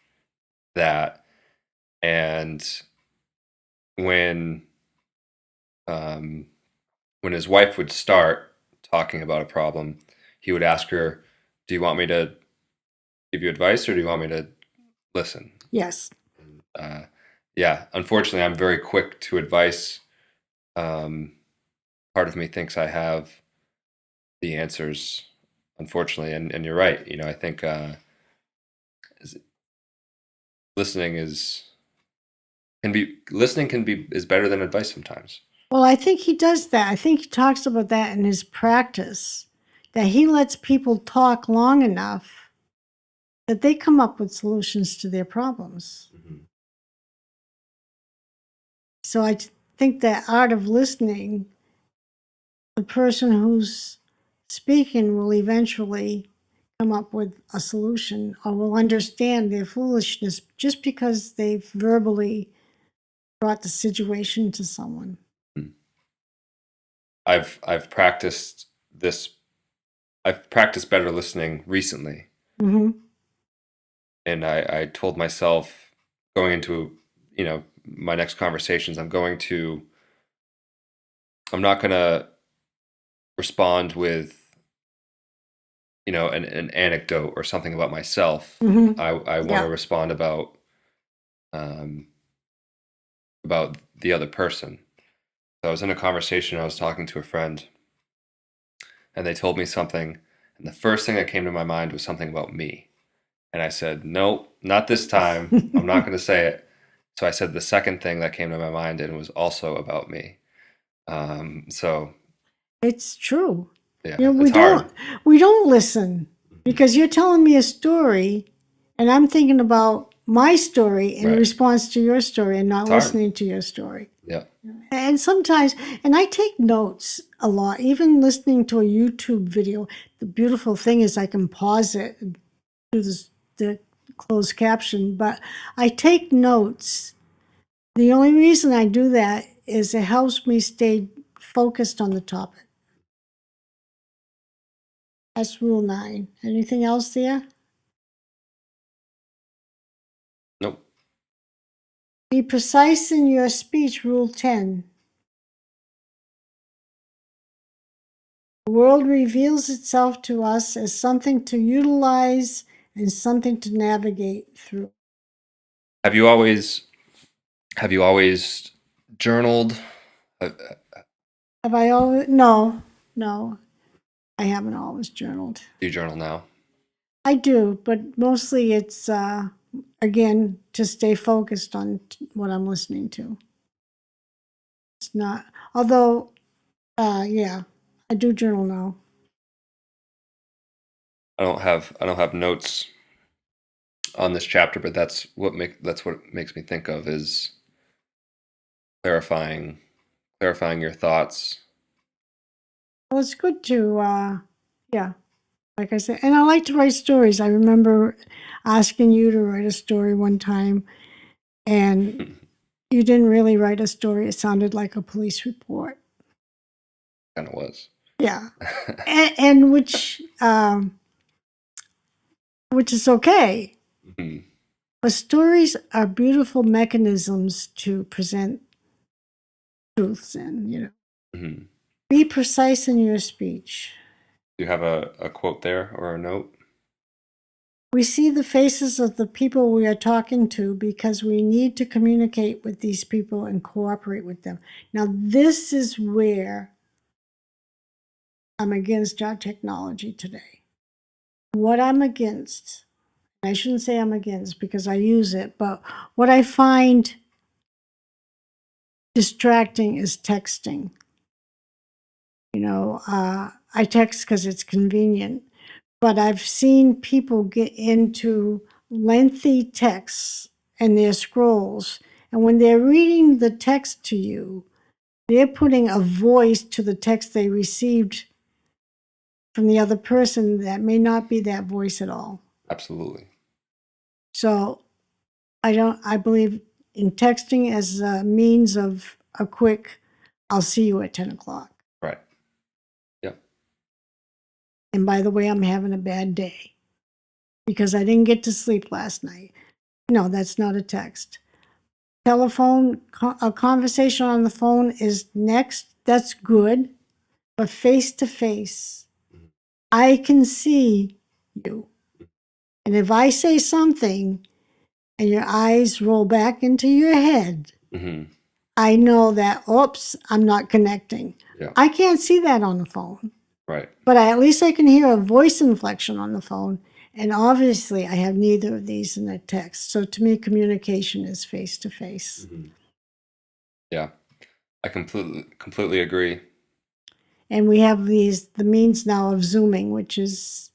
that. And when um, when his wife would start talking about a problem, he would ask her, "Do you want me to give you advice, or do you want me to listen?" Yes. Uh, yeah, unfortunately, I'm very quick to advice. Um, Part of me thinks I have the answers, unfortunately, and you're right. I think is- listening can be is better than advice sometimes. Well, I think he does that. I think he talks about that in his practice, that he lets people talk long enough that they come up with solutions to their problems. So I think that art of listening, the person who's speaking will eventually come up with a solution or will understand their foolishness just because they've verbally brought the situation to someone. I've practiced this. I've practiced better listening recently, Mm-hmm. and I told myself going into my next conversations, I'm not gonna respond with an anecdote or something about myself. Mm-hmm. I want to Yeah. respond um, about the other person. So I was in a conversation. I was talking to a friend, and they told me something, and the first thing that came to my mind was something about me. And I said, nope, not this time. I'm not going to say it. So I said the second thing that came to my mind, and it was also about me. So It's true. You yeah, know, it's hard. we don't listen because you're telling me a story and I'm thinking about my story in Right. response to your story and not It's hard. listening to your story. Yeah. And sometimes, and I take notes a lot, even listening to a YouTube video. The beautiful thing is I can pause it and do the closed caption, but I take notes. The only reason I do that is it helps me stay focused on the topic. That's rule 9. Anything else there? Nope. Be precise in your speech, rule 10. The world reveals itself to us as something to utilize and something to navigate through. Have you always have you always journaled? Uh, Have I always? No, no, I haven't always journaled. do you journal now? I do, but mostly it's, again, to stay focused on what I'm listening to. It's not, although, yeah, I do journal now. I don't have notes on this chapter, but that's what makes me think of is clarifying your thoughts. Well, it's good to, yeah, like I said, and I like to write stories. I remember asking you to write a story one time, and you didn't really write a story. It sounded like a police report. Kind of was. Yeah, and which is okay. Mhm. But stories are beautiful mechanisms to present truths in. Mhm. Be precise in your speech. Do you have a quote there or a note? We see the faces of the people we are talking to because we need to communicate with these people and cooperate with them. Now, this is where I'm against our technology today. What I'm against, I shouldn't say I'm against because I use it, but what I find distracting is texting. I text because it's convenient, but I've seen people get into lengthy texts and their scrolls. And when they're reading the text to you, they're putting a voice to the text they received from the other person that may not be that voice at all. Absolutely. So I believe in texting as a means of a quick, I'll see you at 10 o'clock. Right. Yep. And by the way, I'm having a bad day because I didn't get to sleep last night. No, that's not a text. A conversation on the phone is next. That's good. But face to face, I can see you. And if I say something and your eyes roll back into your head, Hmm. I know that, oops, I'm not connecting. Yeah. I can't see that on the phone, Right. but at least I can hear a voice inflection on the phone. And obviously, I have neither of these in a text. So to me, communication is face to face. Yeah. I completely agree. And we have the means now of Zooming, which is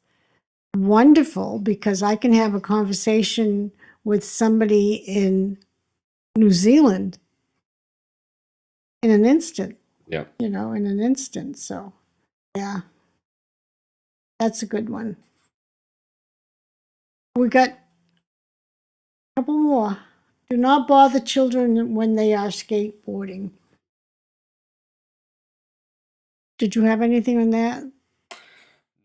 wonderful because I can have a conversation with somebody in New Zealand in an instant, Yeah. in an instant. So, yeah, that's a good one. We got a couple more. Do not bother children when they are skateboarding. Did you have anything on that?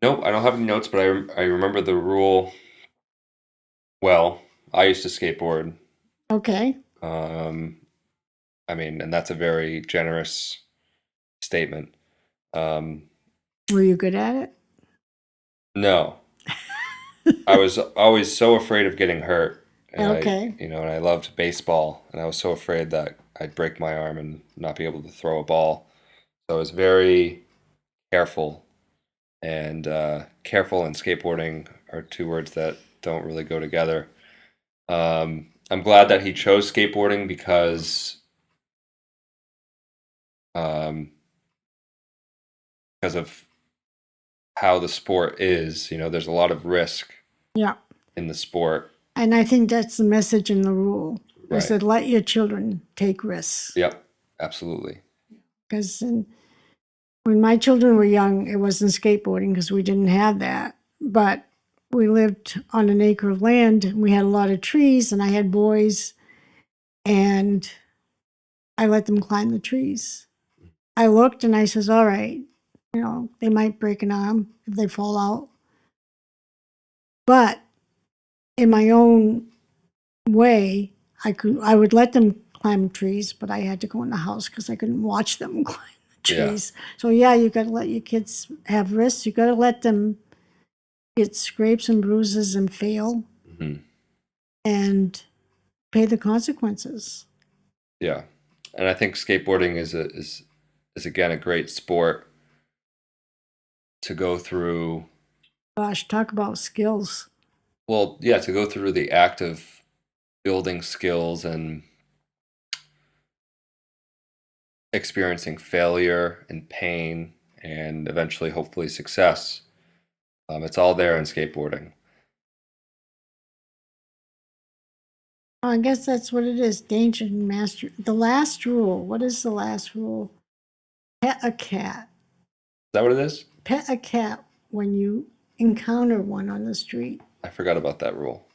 Nope, I don't have any notes, but I remember the rule well. I used to skateboard. Okay. Um, I mean, and that's a very generous statement. Um, Were you good at it? no, I was always so afraid of getting hurt, and Okay. and I loved baseball, and I was so afraid that I'd break my arm and not be able to throw a ball. So I was very careful, and careful and skateboarding are two words that don't really go together. I'm glad that he chose skateboarding um, because of how the sport is. There's a lot of risk Yeah. in the sport. And I think that's the message in the rule. I Right. said, let your children take risks. Yep. Absolutely. Because when my children were young, it wasn't skateboarding because we didn't have that. But we lived on an acre of land. And we had a lot of trees, and I had boys, and I let them climb the trees. I looked and I says, all right, they might break an arm if they fall out. But in my own way, I would let them climb trees, but I had to go in the house because I couldn't watch them climb the Yeah. trees. So yeah, you got to let your kids have risks. You got to let them get scrapes and bruises and fail Hmm. and pay the consequences. Yeah. And I think skateboarding is again a great sport to go through. Gosh, talk about skills. Well, yeah, to go through the act of building skills and experiencing failure and pain and eventually, hopefully, success. It's all there in skateboarding. I guess that's what it is. Danger and master. The last rule. What is the last rule? Pet a cat. Is that what it is? Pet a cat when you encounter one on the street. I forgot about that rule.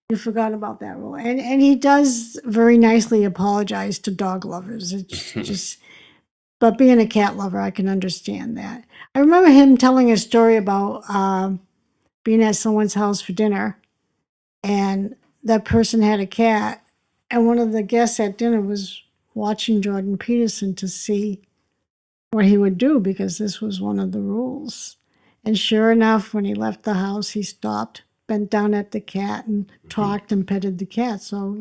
You forgot about that rule. And he does very nicely apologize to dog lovers. It's just, but being a cat lover, I can understand that. I remember him telling a story about being at someone's house for dinner, and that person had a cat, and one of the guests at dinner was watching Jordan Peterson to see what he would do because this was one of the rules. And sure enough, when he left the house, he stopped, bent down at the cat, and talked and petted the cat. So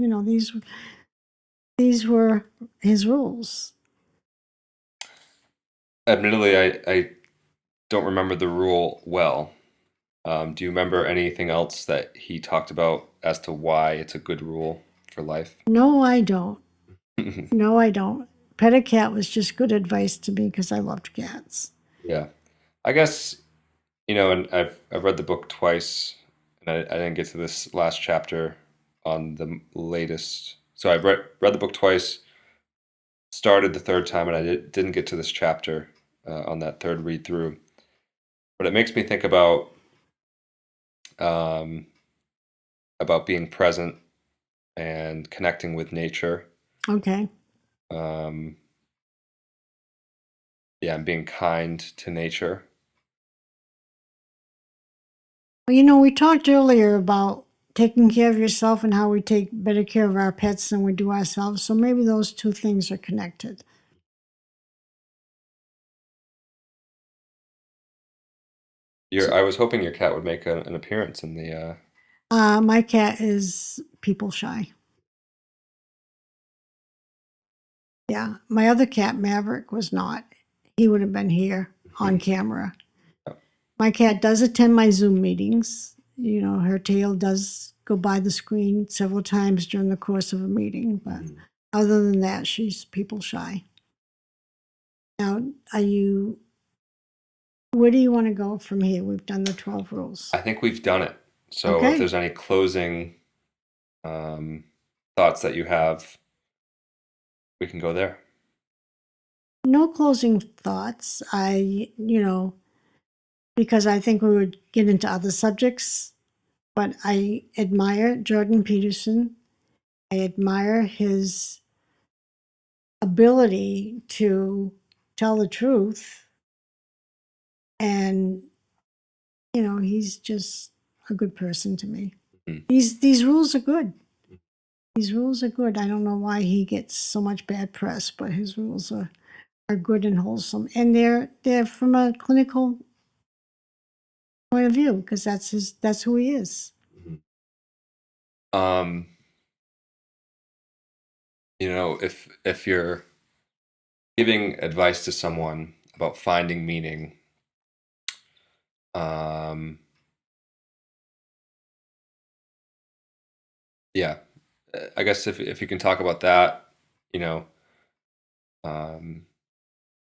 these were his rules. Admittedly, I don't remember the rule well. Do you remember anything else that he talked about as to why it's a good rule for life? No, I don't. No, I don't. Pet a cat was just good advice to me because I loved cats. Yeah. I guess, and I've read the book twice, and I didn't get to this last chapter on the latest. So I've read the book twice, started the third time, and I didn't get to this chapter on that third read through. But it makes me think um, about being present and connecting with nature. Okay. Um, yeah, and being kind to nature. Well, we talked earlier about taking care of yourself and how we take better care of our pets than we do ourselves. So maybe those two things are connected. So, I was hoping your cat would make an appearance in the. my cat is people shy. Yeah. My other cat, Maverick, was not. He would have been here on camera. My cat does attend my Zoom meetings. Her tail does go by the screen several times during the course of a meeting, but other than that, she's people shy. Now, would Where do you want to go from here? We've done the 12 rules. I think we've done it. So if Okay. there's any closing um, thoughts that you have, we can go there. No closing thoughts. Because I think we would get into other subjects, but I admire Jordan Peterson. I admire his ability to tell the truth. And, he's just a good person to me. Mhm. These rules are good. These rules are good. I don't know why he gets so much bad press, but his rules are good and wholesome. And they're from a clinical point of view, because that's who he is. Mhm. Um, if you're giving advice to someone about finding meaning, um, yeah, I guess if you can talk about that, you know, um,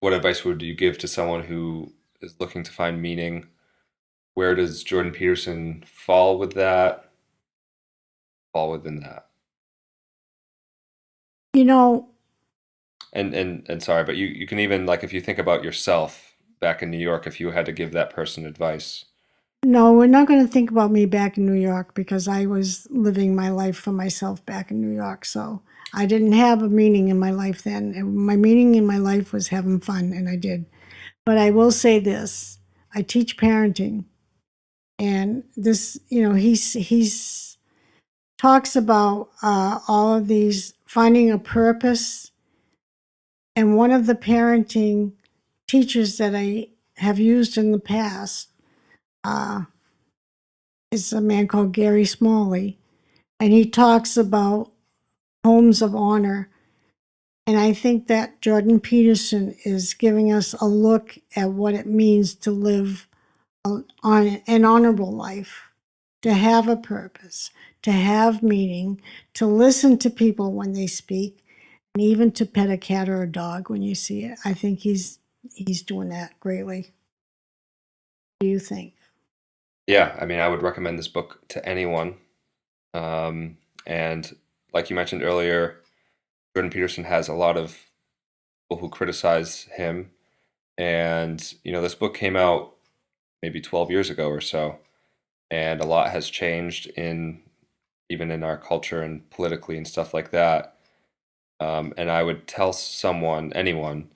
what advice would you give to someone who is looking to find meaning? Where does Jordan Peterson fall with that? Fall within that? You know, And sorry, but you can even like if you think about yourself back in New York, if you had to give that person advice. no, we're not going to think about me back in New York, because I was living my life for myself back in New York. So I didn't have a meaning in my life then. And my meaning in my life was having fun, and I did. But I will say this: I teach parenting, and this, he's talks about all of these finding a purpose. And one of the parenting teachers that I have used in the past is a man called Gary Smalley, and he talks about homes of honor. And I think that Jordan Peterson is giving us a look at what it means to live on an honorable life, to have a purpose, to have meaning, to listen to people when they speak, and even to pet a cat or a dog when you see it. I think he's doing that greatly. What do you think? Yeah, I mean, I would recommend this book to anyone. And like you mentioned earlier, Jordan Peterson has a lot of people who criticize him. And, this book came out maybe 12 years ago or so, and a lot has changed even in our culture and politically and stuff like that. And I would tell anyone,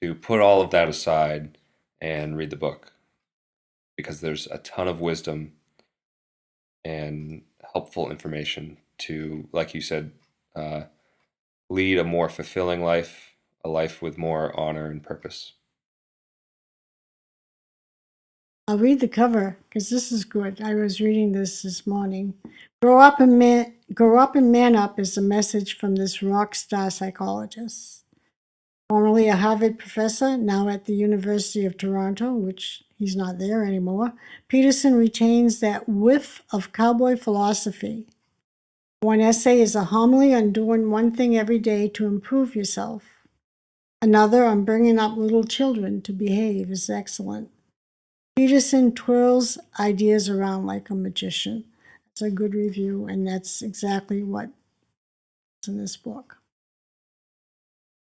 to put all of that aside and read the book because there's a ton of wisdom and helpful information to, like you said, uh, lead a more fulfilling life, a life with more honor and purpose. I'll read the cover because this is good. I was reading this morning. Grow up and man up is a message from this rock star psychologist. Formerly a Harvard professor, now at the University of Toronto, which he's not there anymore, Peterson retains that whiff of cowboy philosophy. One essay is a homily on doing one thing every day to improve yourself. Another on bringing up little children to behave is excellent. Peterson twirls ideas around like a magician. It's a good review, and that's exactly what's in this book.